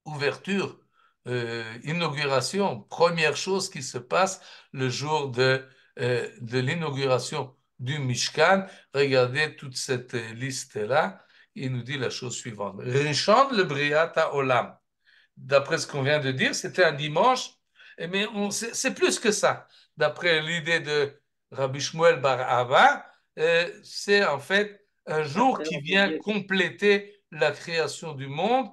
ouvertures, inauguration, première chose qui se passe le jour de l'inauguration du Mishkan. Regardez toute cette liste-là. Il nous dit la chose suivante. Rishon le Briat Olam. D'après ce qu'on vient de dire, c'était un dimanche, mais c'est plus que ça. D'après l'idée de Rabbi Shmuel Bar Abba, c'est en fait un jour qui vient compléter la création du monde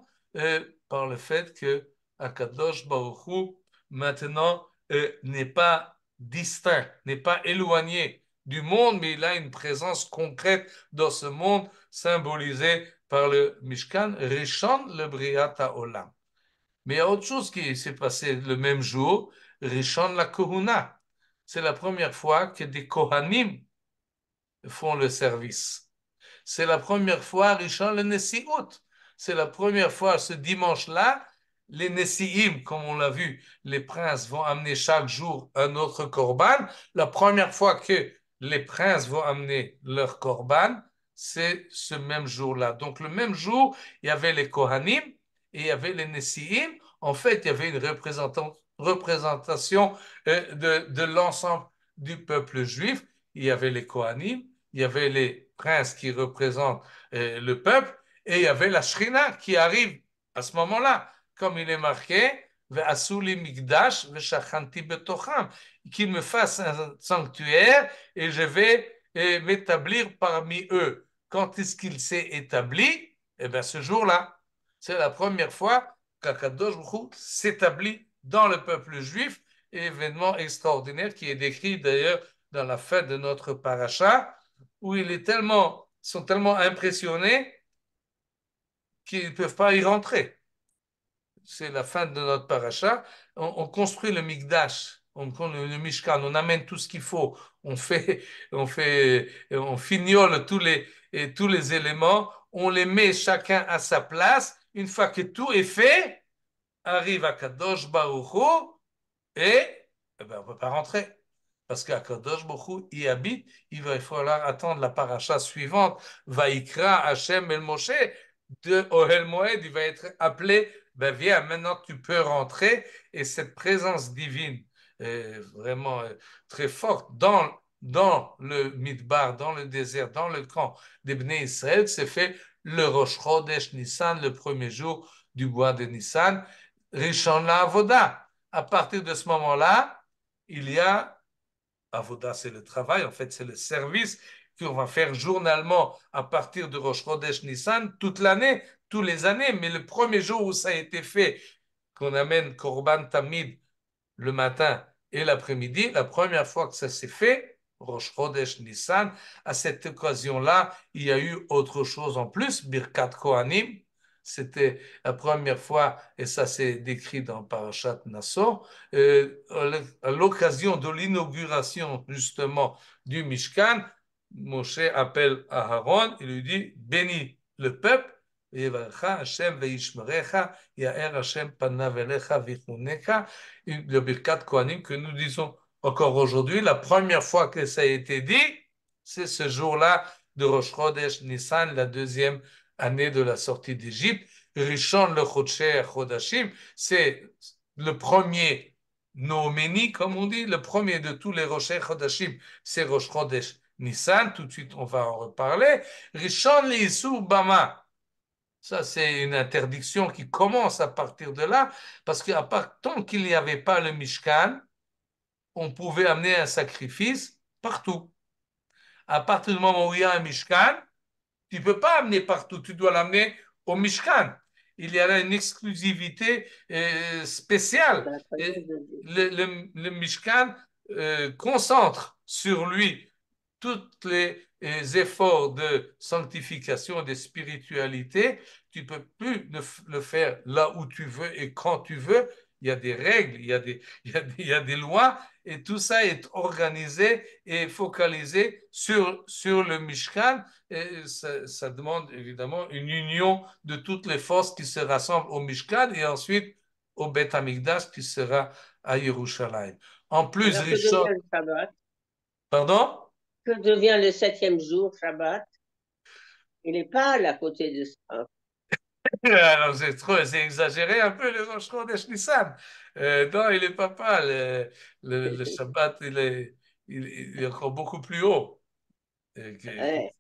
par le fait que Akadosh Baruch Hu maintenant n'est pas distinct, n'est pas éloigné du monde, mais il a une présence concrète dans ce monde symbolisée par le Mishkan, Rishon le Briat Olam. Mais il y a autre chose qui s'est passé le même jour, Rishon la Kohuna. C'est la première fois que des Kohanim font le service. C'est la première fois Rishon le Nesi'ut. C'est la première fois ce dimanche-là, les Nesi'im, comme on l'a vu, les princes vont amener chaque jour un autre korban. La première fois que les princes vont amener leur korban, c'est ce même jour-là. Donc le même jour, il y avait les Kohanim et il y avait les Nesi'im. En fait, il y avait une représentation de l'ensemble du peuple juif. Il y avait les Kohanim, il y avait les princes qui représentent le peuple, et il y avait la Shrina qui arrive à ce moment-là, comme il est marqué, qu'il me fasse un sanctuaire et je vais m'établir parmi eux. Quand est-ce qu'il s'est établi? Eh bien, ce jour-là. C'est la première fois qu'Akadosh Baruch Hu s'établit dans le peuple juif, événement extraordinaire qui est décrit d'ailleurs dans la fin de notre paracha, où sont tellement impressionnés qu'ils ne peuvent pas y rentrer. C'est la fin de notre paracha. On construit le Mikdash, le Mishkan, on amène tout ce qu'il faut, on fignole tous les éléments, on les met chacun à sa place. Une fois que tout est fait, arrive à Kadosh Baruch Hu et on ne peut pas rentrer. Parce qu'Akadosh Baruch Hu y habite, il va falloir attendre la paracha suivante. Vaïkra Hashem El Moshe de Ohel Moed, il va être appelé, ben viens, maintenant tu peux rentrer. Et cette présence divine est vraiment très forte dans le Midbar, dans le désert, dans le camp des Bnei Israël, c'est fait le Rosh Chodesh Nissan, le premier jour du mois de Nissan, Rishon la Avoda. À partir de ce moment-là, il y a Avoda, c'est le travail, en fait, c'est le service qu'on va faire journalement à partir de Rosh Chodesh Nissan toute l'année, tous les années. Mais le premier jour où ça a été fait, qu'on amène Korban Tamid le matin et l'après-midi, la première fois que ça s'est fait, Rosh Chodesh Nissan, à cette occasion-là, il y a eu autre chose en plus, Birkat Kohanim. C'était la première fois, et ça c'est décrit dans Parashat Nassau, à l'occasion de l'inauguration justement du Mishkan, Moshe appelle Aaron et lui dit bénis le peuple. Hashem veishmerecha, Yaer Hashem panav elecha vichuneka, le Birkat Kohanim que nous disons encore aujourd'hui. La première fois que ça a été dit, c'est ce jour-là de Rosh Chodesh Nissan, la deuxième année de la sortie d'Égypte. Rishon le Chodshei Chodashim, c'est le premier Noémie, comme on dit, le premier de tous les Roshei Chodashim, c'est Rosh Chodesh Nissan. Tout de suite, on va en reparler. Rishon le Yisur Bama. Ça, c'est une interdiction qui commence à partir de là, parce qu'à part tant qu'il n'y avait pas le Mishkan, on pouvait amener un sacrifice partout. À partir du moment où il y a un Mishkan, tu ne peux pas amener partout, tu dois l'amener au Mishkan. Il y a une exclusivité spéciale. Le Mishkan concentre sur lui tous les efforts de sanctification et de spiritualité, tu ne peux plus le faire là où tu veux et quand tu veux. Il y a des règles, il y a des lois, et tout ça est organisé et focalisé sur le Mishkan. Et ça demande évidemment une union de toutes les forces qui se rassemblent au Mishkan et ensuite au Beth Amikdash qui sera à Yerushalayim. En plus, Alors, que devient Rishon, le Shabbat? pardon? Que devient le septième jour, Shabbat? Il n'est pas à côté de ça. Alors, c'est exagéré un peu le Rosh Chodesh Nissan. Non, il n'est pas. Le Shabbat, il est encore beaucoup plus haut. Que Ouais.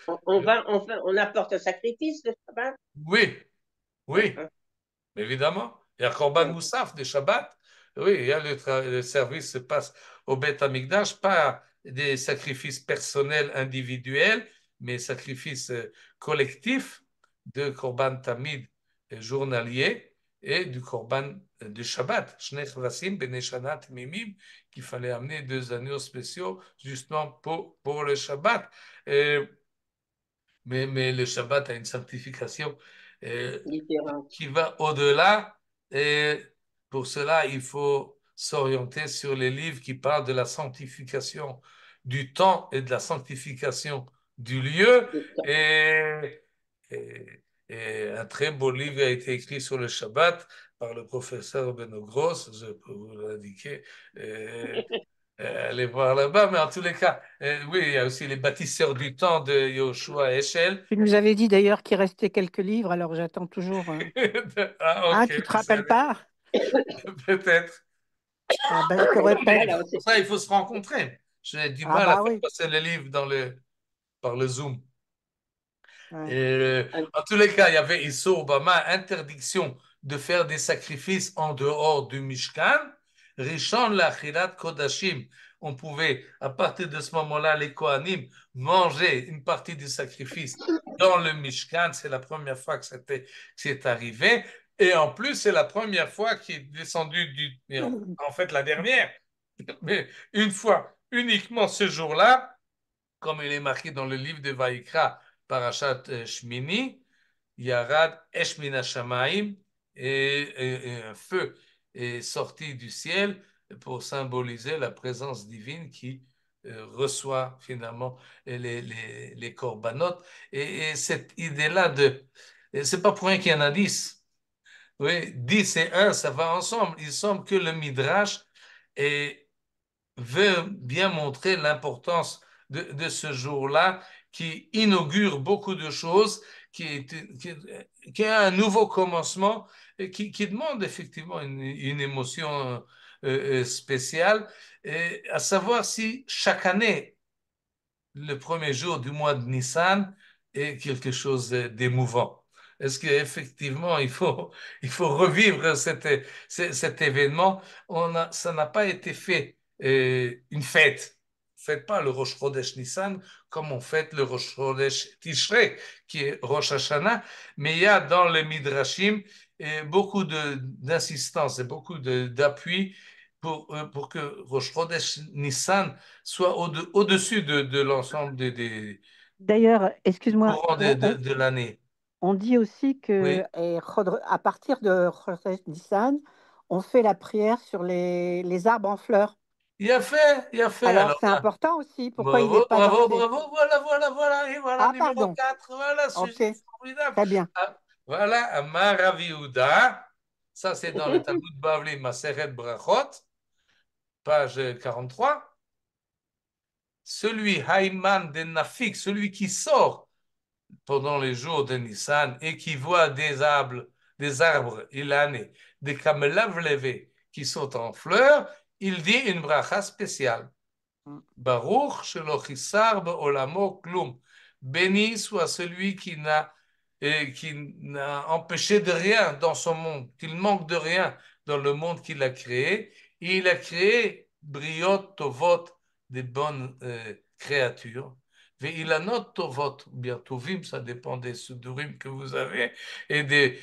ça. On apporte un sacrifice le Shabbat. Oui, oui. Évidemment. Il y a Korban Moussaf de Shabbat. Oui, il y a le service se passe au Beth Amikdash, pas des sacrifices personnels individuels, mais sacrifices collectifs de Korban Tamid journalier et du Korban de Shabbat. Shnei Chvasim Bnei Shana Mimim, qu'il fallait amener 2 agneaux spéciaux justement pour le Shabbat. Mais le Shabbat a une sanctification Différent. qui va au-delà. Et pour cela, il faut s'orienter sur les livres qui parlent de la sanctification du temps et de la sanctification du lieu. Et un très beau livre a été écrit sur le Shabbat par le professeur Beno Gross, je peux vous l'indiquer. Allez voir là-bas, mais en tous les cas, oui, il y a aussi les bâtisseurs du temps de Yoshua Heschel. Tu nous avais dit d'ailleurs qu'il restait quelques livres, alors j'attends toujours. Ah, Ah, ok, tu te rappelles pas? peut-être. Ah ben, je te répète. Alors, Pour ça, il faut se rencontrer. J'ai du Ah mal à bah faire oui. passer le livre par le Zoom. Ouais. En tous les cas, il y avait ici Obama interdiction de faire des sacrifices en dehors du Mishkan. Rishon l'achilat kodashim. On pouvait, à partir de ce moment-là, les Kohanim manger une partie du sacrifice dans le Mishkan. C'est la première fois que c'est arrivé. Et en plus, c'est la première fois qu'il est descendu en fait, la dernière. Mais une fois, uniquement ce jour-là, comme il est marqué dans le livre de Vaïkra, Parashat Shmini, Yarad Esh Min Hashamayim, et un feu est sorti du ciel pour symboliser la présence divine qui reçoit finalement les corbanotes. Et cette idée-là c'est pas pour rien qu'il y en a 10. Oui, 10 et un, ça va ensemble. Il semble que le Midrash est veut bien montrer l'importance de ce jour-là qui inaugure beaucoup de choses, qui a un nouveau commencement et qui demande effectivement une émotion spéciale, et à savoir si chaque année, le premier jour du mois de Nissan est quelque chose d'émouvant. Est-ce qu'effectivement, il faut revivre cet événement? Ça n'a pas été fait une fête. On ne fête pas le Rosh Chodesh Nissan comme on fête le Rosh Chodesh Tishrei, qui est Rosh Hashanah, mais il y a dans les Midrashim beaucoup d'insistance et beaucoup d'appui pour que Rosh Chodesh Nissan soit au-dessus de l'ensemble des D'ailleurs, excuse-moi, courants de l'année. on dit aussi que Oui. à partir de Chodesh Nissan, on fait la prière sur les arbres en fleurs. Il a fait. Alors Alors c'est là, important aussi. Pourquoi il n'est bravo, pas dans bravo, ces... bravo. Voilà. Et voilà, Ah, numéro pardon. 4. Voilà, Ok, sujet formidable. très bien. Ah, voilà, Amar Rav Yehuda. Ça, c'est dans le Talmud Bavli, Maseret Brachot, page 43. Celui, Haïman de Nafik, celui qui sort pendant les jours de Nissan et qui voit des arbres ilanés, des camelaves levés qui sont en fleurs, il dit une bracha spéciale. Baruch shelo chisar be'olamo klum. Béni soit celui qui n'a empêché de rien dans son monde, qu'il manque de rien dans le monde qu'il a créé. Et il a créé briot tovot, des bonnes créatures. Ve'ilanot tovot, ou bien tovim, ça dépend des sudurim que vous avez, et des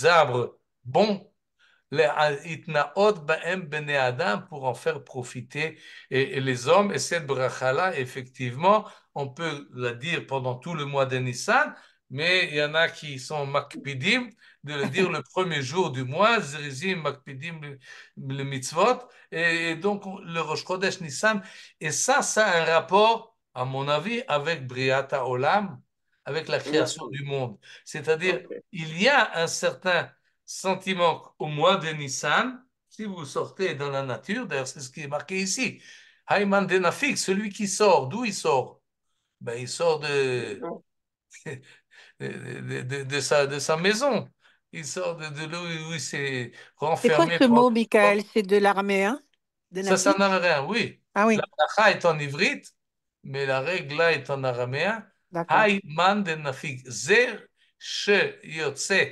arbres bons pour en faire profiter et les hommes. Et cette bracha-là, effectivement, on peut la dire pendant tout le mois de Nissan, mais il y en a qui sont makpidim de le dire le premier jour du mois, Zrizim makpidim le mitzvot, et donc le Rosh Chodesh Nissan. Et ça a un rapport, à mon avis, avec Briat Olam, avec la création du monde. C'est-à-dire, Ok. il y a un certain sentiment au mois de Nissan, si vous sortez dans la nature, d'ailleurs c'est ce qui est marqué ici, Hayman Denafik, celui qui sort, d'où il sort? Ben, il sort de sa maison, il sort de là où il s'est C'est quoi renfermé. ce mot, Michael? C'est de l'araméen? De Ça Nafik? en araméen, oui. Ah La oui, bracha est en ivrite, mais la règle là est en araméen. d'accord. Hayman Denafik, Zer שיוצא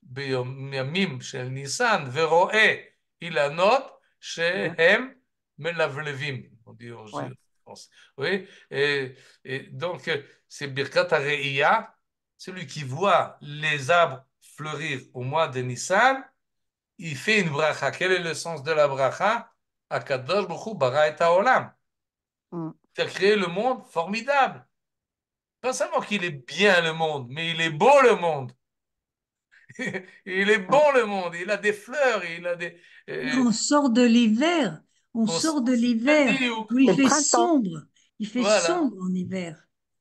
בימים של ניסן ורואה אילנות Mhm. שהם מלבלבים. On dit en Ouais. France. Oui, et donc c'est Birkat Re'ia, celui qui voit les arbres fleurir au mois de Nissan, il fait une bracha. Quel est le sens de la bracha? Akadosh Baruch Hu bara et haolam. Mm. Tu as créé le monde formidable. Pas seulement qu'il est bien le monde, mais il est beau le monde. Il est Ouais. bon le monde, il a des fleurs, il a des... euh, On sort de l'hiver. On on sort de un l'hiver diouk. où il C'est le fait printemps. sombre. Il fait Voilà. sombre en hiver.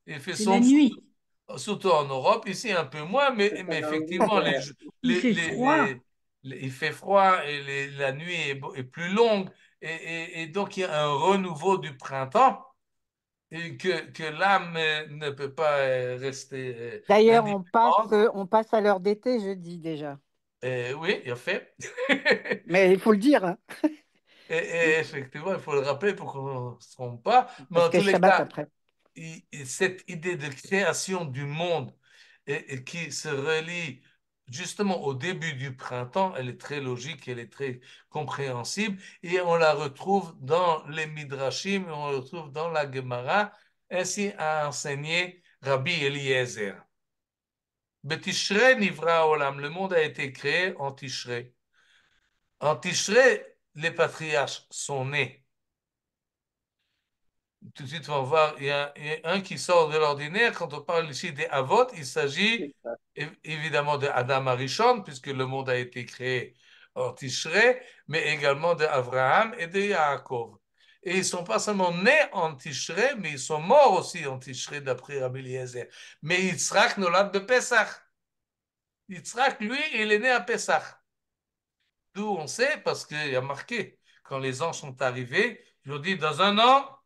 Il fait C'est la sombre, nuit. surtout en Europe, ici un peu moins, C'est mais en effectivement, Angleterre. Il fait froid. il fait froid et la nuit est plus longue. Et donc, il y a un renouveau du printemps et que l'âme ne peut pas rester D'ailleurs, indifférente. on passe à l'heure d'été jeudi déjà. Oui, il a fait. Mais il faut le dire, hein, Et effectivement, il faut le rappeler pour qu'on ne se trompe pas. Mais parce en que tous les Shabbat cas, après. cette idée de création du monde et qui se relie justement au début du printemps, elle est très logique, elle est très compréhensible et on la retrouve dans les Midrashim, on la retrouve dans la Gemara, ainsi a enseigné Rabbi Eliezer. Betishrei nivra olam, le monde a été créé en Tishrei. En Tishrei, les patriarches sont nés. Tout de suite, on va voir, il y a un qui sort de l'ordinaire. Quand on parle ici des Avot, il s'agit évidemment de Adam Arishon, puisque le monde a été créé en Tishrei, mais également de Abraham et de Yaakov. Et ils ne sont pas seulement nés en Tishrei, mais ils sont morts aussi en Tishrei, d'après Rabbi Eliezer. Mais Yitzhak nolad de Pesach. Yitzhak, lui, il est né à Pesach. D'où on sait, parce qu'il y a marqué, quand les anges sont arrivés, ils ont dit, dans un an,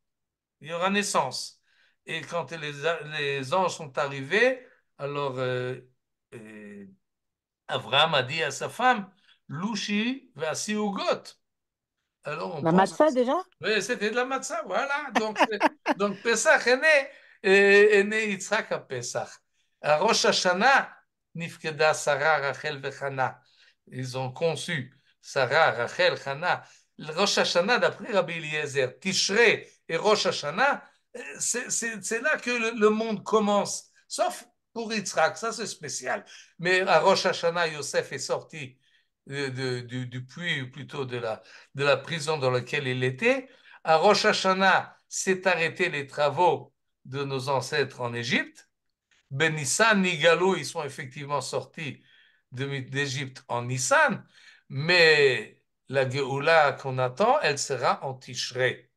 il y aura naissance. Et quand les anges sont arrivés, alors euh, Abraham a dit à sa femme, Louchi va Ugot. Alors on La pense, matzah déjà? oui, c'était de la matzah, voilà. Donc Pesach est né Yitzhak à Pesach. À Rosh Hashanah, Nifkeda Sarah, Rachel Vechana. Ils ont conçu Sarah, Rachel, Chana. Le Rosh Hashanah, d'après Rabbi Eliezer, Tishrei et Rosh Hashanah, c'est là que le monde commence. Sauf pour Yitzhak, ça c'est spécial. Mais à Rosh Hashanah, Yosef est sorti du puits, ou plutôt de la prison dans laquelle il était. À Rosh Hashanah, s'est arrêté les travaux de nos ancêtres en Égypte. Ben Nissan, Nigalou, ils sont effectivement sortis d'Égypte en Nissan, mais la Géoula qu'on attend, elle sera en Tishrei.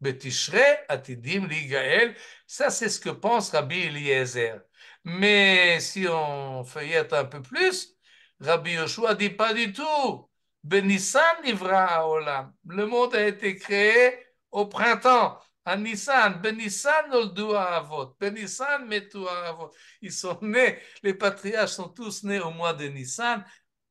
Betishrei, Atidim, Ligaël, ça c'est ce que pense Rabbi Eliezer. Mais si on feuillette un peu plus, Rabbi Yoshua dit pas du tout. Benissan Nivra Haolam. Le monde a été créé au printemps. À Nissan, Benissan Noldu Avot, Benissan Metu Avot. Ils sont nés, les patriarches sont tous nés au mois de Nissan.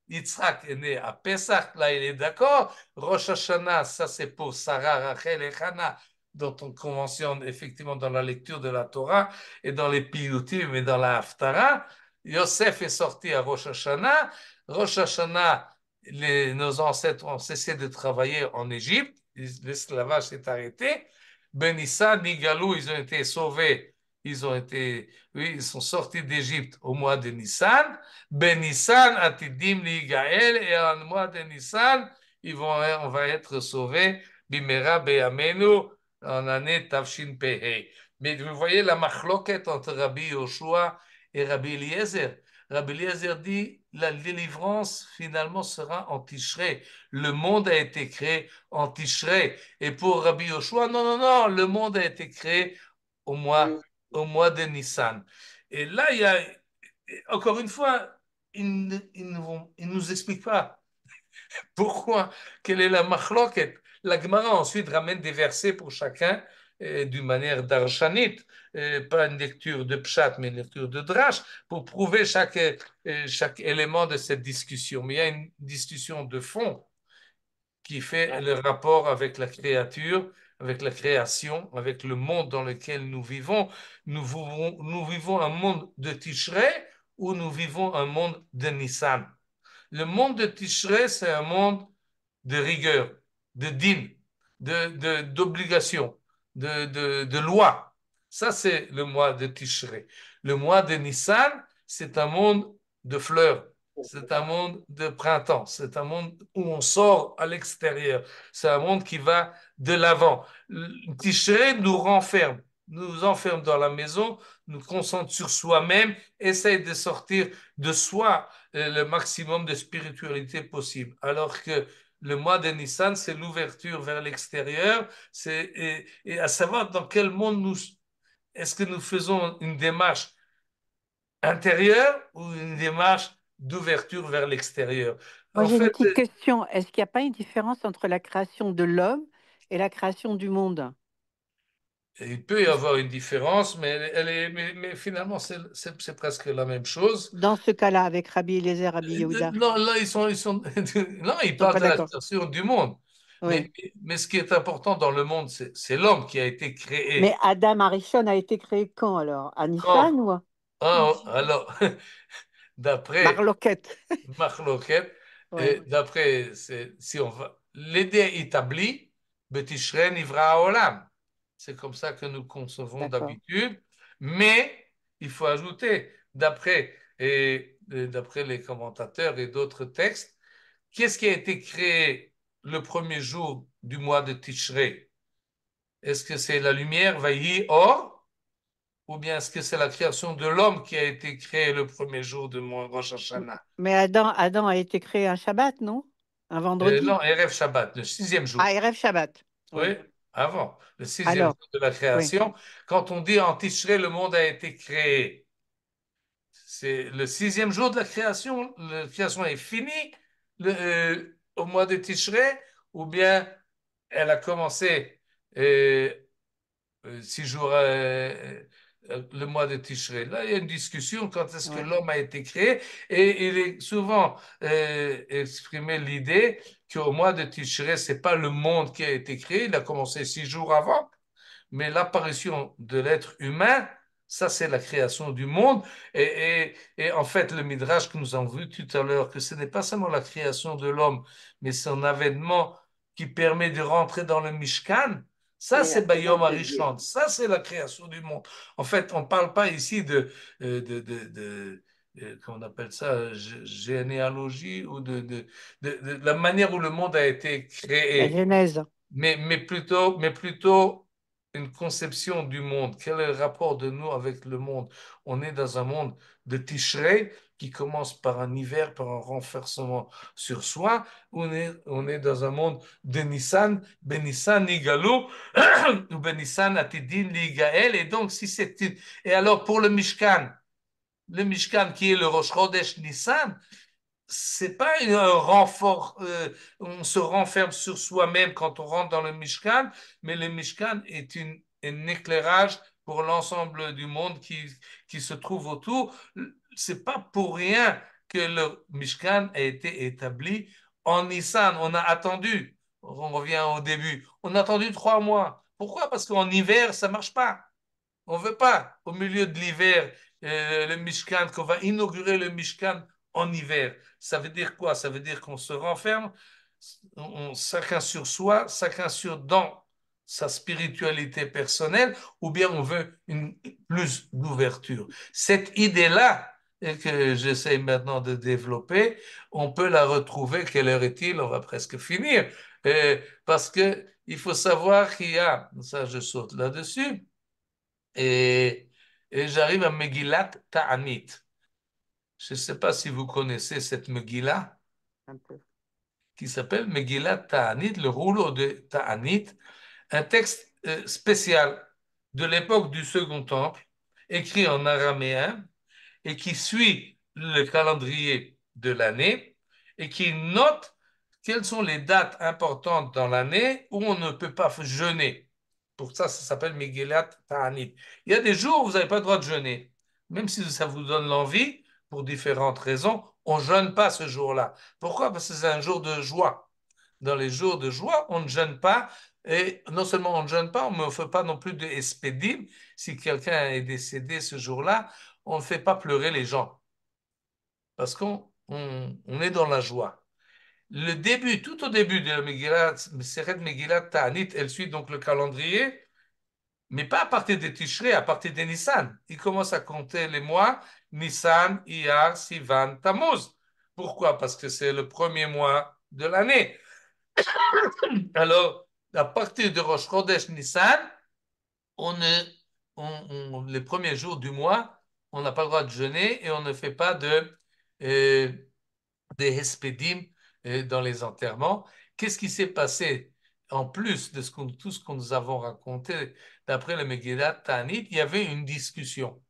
Yitzhak est né à Pesach, là il est d'accord. Rosh Hashanah, ça c'est pour Sarah, Rachel et Hannah, dont on conventionne effectivement dans la lecture de la Torah et dans les Piyutim et dans la Haftara. Yosef est sorti à Rosh Hashanah. Rosh Hashanah, nos ancêtres ont cessé de travailler en Égypte. L'esclavage s'est arrêté. Ben Issa, Nigalou, ils ont été sauvés ils sont sortis d'Égypte au mois de Nissan. Ben Nissan, Atidim Ligaël, et en mois de Nissan, on va être sauvés, Bimera Beyamenu, en année Tavshin Pehe. Mais vous voyez la machloket entre Rabbi Yoshua et Rabbi Eliezer. Rabbi Eliezer dit la délivrance finalement sera en Tishrei. Le monde a été créé en Tishrei. Et pour Rabbi Yoshua, non, non, non, le monde a été créé au mois, au mois de Nissan. Et là, il y a, encore une fois, ils nous expliquent pas pourquoi, quelle est la machloket. La Gemara ensuite ramène des versets pour chacun d'une manière darshanite, pas une lecture de pshat, mais une lecture de drash, pour prouver chaque élément de cette discussion. Mais il y a une discussion de fond qui fait le rapport avec la créature, avec la création, avec le monde dans lequel nous vivons. Nous vivons un monde de Tishrei ou nous vivons un monde de Nissan. Le monde de Tishrei, c'est un monde de rigueur, de din, d'obligation, de loi. Ça, c'est le mois de Tishrei. Le mois de Nissan, c'est un monde de fleurs. C'est un monde de printemps. C'est un monde où on sort à l'extérieur. C'est un monde qui va de l'avant. Tishrei nous renferme, nous enferme dans la maison, nous concentre sur soi-même, essaye de sortir de soi le maximum de spiritualité possible. Alors que le mois de Nissan, c'est l'ouverture vers l'extérieur, et à savoir dans quel monde est-ce que nous faisons une démarche intérieure ou une démarche d'ouverture vers l'extérieur. Moi, En j'ai une fait, petite question. Est-ce qu'il n'y a pas une différence entre la création de l'homme et la création du monde? il peut y avoir une différence, mais, mais finalement, c'est presque la même chose. Dans ce cas-là, avec Rabbi Eliezer, Rabbi Yehuda, Non, là, non, ils ils sont parlent pas de la d'accord. création du monde. Oui. Mais ce qui est important dans le monde, c'est l'homme qui a été Mais créé. Adam Arishon a été créé quand alors? À Quand, Nissan ou à alors, d'après Marloquette? Marloquet, Oui, d'après, si on va, l'idée établie, Betishren Ivra Olam. C'est comme ça que nous concevons d'accord. d'habitude, mais il faut ajouter, d'après les commentateurs et d'autres textes, qu'est-ce qui a été créé le premier jour du mois de Tishrei? Est-ce que c'est la lumière, Vayi Or, ou bien est-ce que c'est la création de l'homme qui a été créé le premier jour de mon Rosh Hashanah? Mais Adam a été créé un Shabbat, non? Un vendredi? Non, Erev Shabbat, le sixième Ah, jour. Erev Shabbat. Oui, Oui. avant, le sixième Alors, jour de la oui, création. Quand on dit en Tishrei, le monde a été créé, c'est le sixième jour de la création est finie au mois de Tishrei, ou bien elle a commencé 6 jours le mois de Tishrei. Là, il y a une discussion quand est-ce que oui. l'homme a été créé, et il est souvent exprimé l'idée qu'au mois de Tishrei, c'est pas le monde qui a été créé, il a commencé 6 jours avant, mais l'apparition de l'être humain, ça c'est la création du monde. Et en fait, le Midrash que nous avons vu tout à l'heure, que ce n'est pas seulement la création de l'homme, mais son avènement qui permet de rentrer dans le Mishkan, ça Oui, la c'est Bayom présence de Dieu. Arishon, ça c'est la création du monde. En fait, on ne parle pas ici comment on appelle ça, généalogie, ou de la manière où le monde a été La créé, Genèse. mais plutôt une conception du monde. Quel est le rapport de nous avec le monde? On est dans un monde de Tishrei qui commence par un hiver, par un renversement sur soi. On est dans un monde de Nissan, Ben Nissan Nigalou, ou Ben Nissan Atidin Ligael. Et donc, si c'est et alors pour le Mishkan qui est le Rosh Chodesh Nissan, c'est pas un renfort, on se renferme sur soi-même quand on rentre dans le Mishkan, mais le Mishkan est un éclairage pour l'ensemble du monde qui se trouve autour. C'est pas pour rien que le Mishkan a été établi en Nissan. On a attendu, on revient au début, on a attendu 3 mois. Pourquoi? Parce qu'en hiver, ça marche pas. On ne veut pas, au milieu de l'hiver, le Mishkan, qu'on va inaugurer le Mishkan en hiver. Ça veut dire quoi? Ça veut dire qu'on se renferme, chacun sur soi, chacun sur dans sa spiritualité personnelle ou bien on veut plus d'ouverture. Cette idée-là que j'essaie maintenant de développer, on peut la retrouver. Quelle heure est-il? On va presque finir. Parce que il faut savoir qu'il y a, ça je saute là-dessus, et, et j'arrive à Megillat Ta'anit. Je ne sais pas si vous connaissez cette Megillah Un peu. qui s'appelle Megillat Ta'anit, le rouleau de Ta'anit, un texte spécial de l'époque du Second Temple, écrit en araméen et qui suit le calendrier de l'année et qui note quelles sont les dates importantes dans l'année où on ne peut pas jeûner. Pour ça, ça s'appelle Megillat Ta'anit. Il y a des jours où vous n'avez pas le droit de jeûner. Même si ça vous donne l'envie, pour différentes raisons, on ne jeûne pas ce jour-là. Pourquoi? Parce que c'est un jour de joie. Dans les jours de joie, on ne jeûne pas. Et non seulement on ne jeûne pas, on ne fait pas non plus de espédim. Si quelqu'un est décédé ce jour-là, on ne fait pas pleurer les gens. Parce qu'on est dans la joie. Le début, tout au début de la Megillat, Seret Megillat Ta'anit, elle suit donc le calendrier, mais pas à partir des Tishrei, à partir des Nissan. Il commence à compter les mois, Nissan, Iyar, Sivan, Tammuz. Pourquoi? Parce que c'est le premier mois de l'année. Alors, à partir de Rosh Chodesh Nissan, les premiers jours du mois, on n'a pas le droit de jeûner et on ne fait pas euh, des hespédim dans les enterrements. Qu'est-ce qui s'est passé en plus de tout ce que nous avons raconté d'après le Megillat Ta'anit? Il y avait une discussion.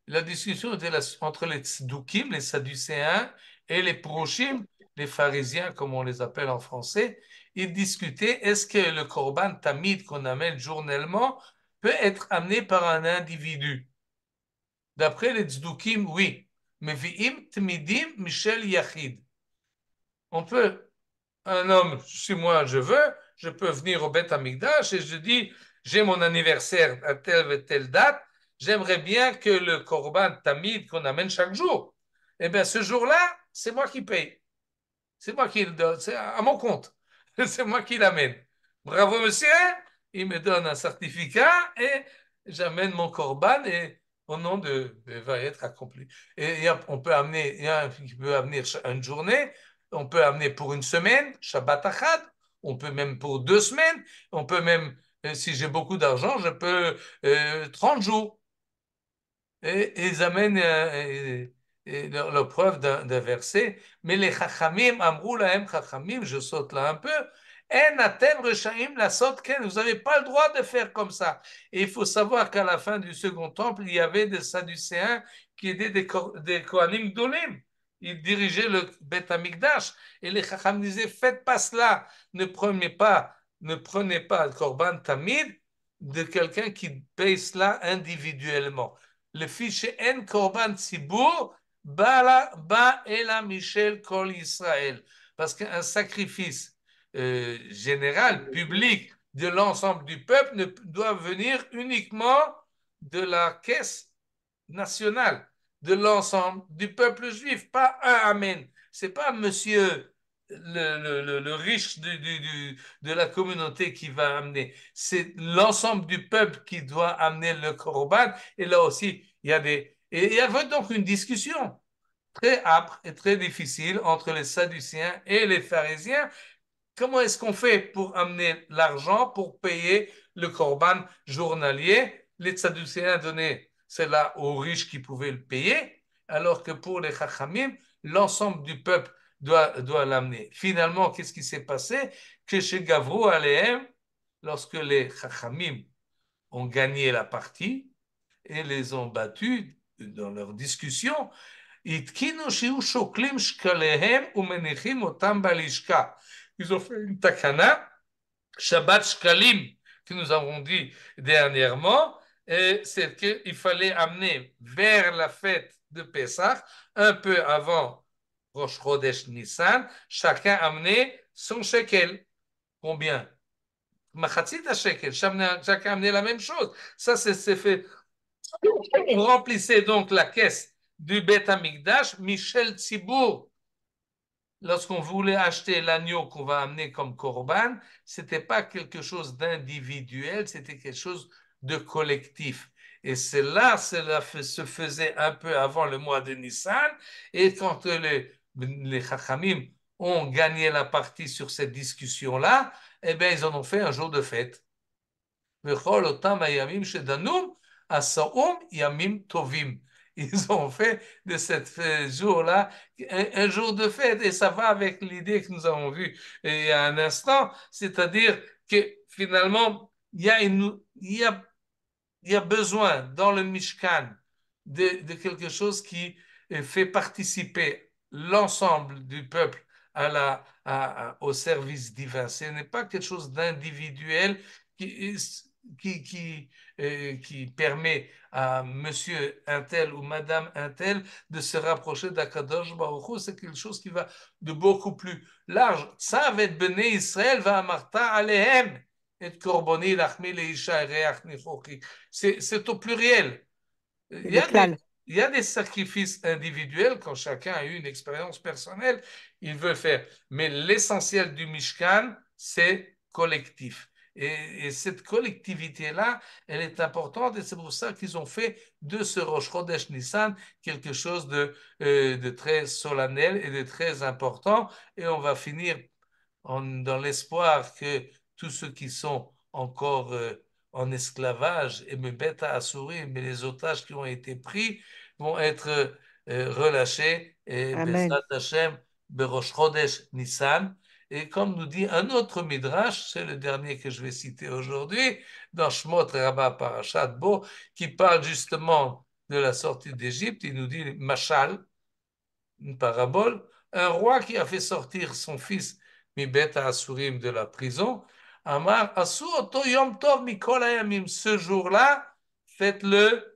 La discussion était entre les tzdukim, les sadducéens, et les proshim, les pharisiens, comme on les appelle en français. Ils discutaient, est-ce que le korban tamid qu'on amène journellement peut être amené par un individu? D'après les tzdukim, oui. Mais vi'im tmidim michel yachid. On peut, un homme, si moi je peux venir au Beth Amikdash et je dis, j'ai mon anniversaire à telle et telle date, j'aimerais bien que le korban tamid qu'on amène chaque jour, eh bien ce jour-là, c'est moi qui paye. C'est moi qui le donne, c'est à mon compte. C'est moi qui l'amène. Bravo monsieur, il me donne un certificat et j'amène mon korban et au nom va être accompli. Et on peut amener, il y a qui peut amener une journée, on peut amener pour une semaine, Shabbat Achad, on peut même pour 2 semaines, on peut même, si j'ai beaucoup d'argent, je peux 30 jours. Et ils amènent leur preuve d'un verset. Mais les chachamim, amrou lahem chachamim, je saute là un peu, en atem reshaim la sotken, vous n'avez pas le droit de faire comme ça. Et il faut savoir qu'à la fin du second temple, il y avait des sadducéens qui étaient des kohanim gdolim. Ils dirigeaient le Beth Amikdash. Et les chacham disaient, faites pas cela, ne prenez pas le korban tamid de quelqu'un qui paye cela individuellement. Le fichier N Korban Tzibour, Ba Ela Michel Kol Israël. Parce qu'un sacrifice général, public, de l'ensemble du peuple ne doit venir uniquement de la caisse nationale, de l'ensemble du peuple juif, pas un Amen. C'est pas monsieur le riche de la communauté qui va amener. C'est l'ensemble du peuple qui doit amener le korban. Et là aussi, il y a et il y avait donc une discussion très âpre et très difficile entre les Sadduciens et les pharisiens. Comment est-ce qu'on fait pour amener l'argent pour payer le korban journalier? Les Sadducéens donnaient cela aux riches qui pouvaient le payer, alors que pour les Chachamim, l'ensemble du peuple doit l'amener. Finalement, qu'est-ce qui s'est passé? Que chez Gavrou Alehem, lorsque les Chachamim ont gagné la partie et les ont battus dans leur discussion, התקינו שיהיו שוקלים שקליהם ומניחים אותם בלשכה. Ils ont fait une takana, Shabbat Shkalim, que nous avons dit dernièrement, c'est qu'il fallait amener vers la fête de Pessah, un peu avant Rosh Chodesh Nissan, chacun amenait son shekel. Combien? Machatzit shekel, chacun amenait la même chose. Ça, c'est fait. On remplissait donc la caisse du Beth Amikdash, Michel Tzibour, lorsqu'on voulait acheter l'agneau qu'on va amener comme korban, c'était pas quelque chose d'individuel, c'était quelque chose de collectif. Et cela se faisait un peu avant le mois de Nissan. Et quand les Chachamim ont gagné la partie sur cette discussion-là, eh bien, ils en ont fait un jour de fête. V'chol otam hayamim shedanum asaum yamim tovim. Ils ont fait de ce jour-là un jour de fête. Et ça va avec l'idée que nous avons vue il y a un instant, c'est-à-dire que finalement, il y a besoin dans le Mishkan de quelque chose qui fait participer l'ensemble du peuple au service divin. Ce n'est pas quelque chose d'individuel qui, qui permet à monsieur un tel ou madame un tel de se rapprocher d'Akadosh Baruch Hu. C'est quelque chose qui va de beaucoup plus large. Ça va être Bnei Israël va amarta alehem et korboni lachmi leisha ereach nichochi. C'est au pluriel. Il y a des sacrifices individuels quand chacun a eu une expérience personnelle, il veut faire. Mais l'essentiel du Mishkan, c'est collectif. Et cette collectivité-là, elle est importante et c'est pour ça qu'ils ont fait de ce Rosh Chodesh Nissan quelque chose de très solennel et de très important. Et on va finir dans l'espoir que tous ceux qui sont encore en esclavage et me bêtent à assurer, mais les otages qui ont été pris vont être relâchés et Bezrat Hashem Berosh Chodesh Nissan. Et comme nous dit un autre midrash, c'est le dernier que je vais citer aujourd'hui, dans Shmot Rabbah Parashat Bo, qui parle justement de la sortie d'Égypte, il nous dit Machal, une parabole, un roi qui a fait sortir son fils Mibet Asurim de la prison, Amar Asu Oto Yom Tov Mikol Hayamim. Ce jour-là, faites-le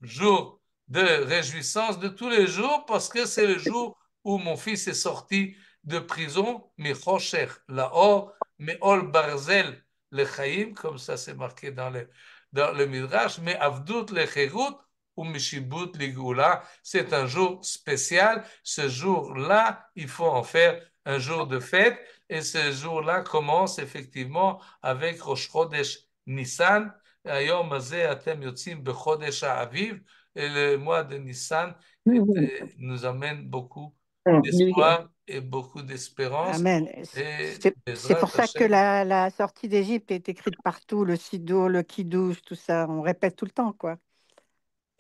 jour de réjouissance de tous les jours, parce que c'est le jour où mon fils est sorti de prison, Michosher Laor, Meol Barzel le Chaim, comme ça c'est marqué dans le Midrash, mais Avdut le Cherut, ou Mishibut Ligula, c'est un jour spécial. Ce jour-là, il faut en faire un jour de fête. Et ce jour-là commence effectivement avec Rosh Chodesh Nissan. Ayom Hazeh Atem Yotzim Bechodesh Ha'aviv. Et le mois de Nissan nous amène beaucoup d'espoir et beaucoup d'espérance. Amen. C'est pour ça que la sortie d'Égypte est écrite partout, le Sidour, le Kiddush, tout ça. On répète tout le temps, quoi.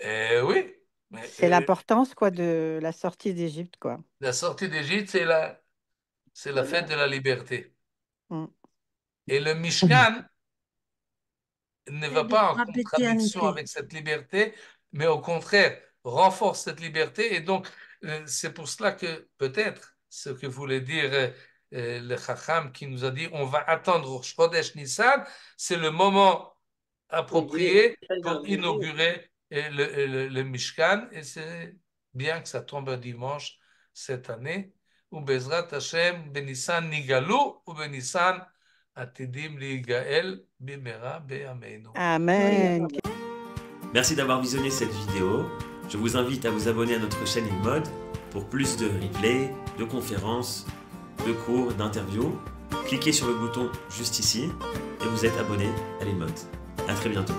Oui. C'est l'importance, quoi, de la sortie d'Égypte, quoi. La sortie d'Égypte, c'est la fête de la liberté. Et le Mishkan ne va pas en contradiction avec cette liberté, mais au contraire, renforce cette liberté. Et donc, c'est pour cela que peut-être ce que voulait dire le Chacham qui nous a dit on va attendre Chodesh Nissan, c'est le moment approprié pour inaugurer le Mishkan. Et c'est bien que ça tombe un dimanche cette année. Ou Bezrat Hashem, Benissan Nigalou, ou Benissan Atidim Ligael, Bimera Be'ameinu. Amen. Merci d'avoir visionné cette vidéo. Je vous invite à vous abonner à notre chaîne InMode pour plus de replays, de conférences, de cours, d'interviews. Cliquez sur le bouton juste ici et vous êtes abonné à l'InMode. À très bientôt.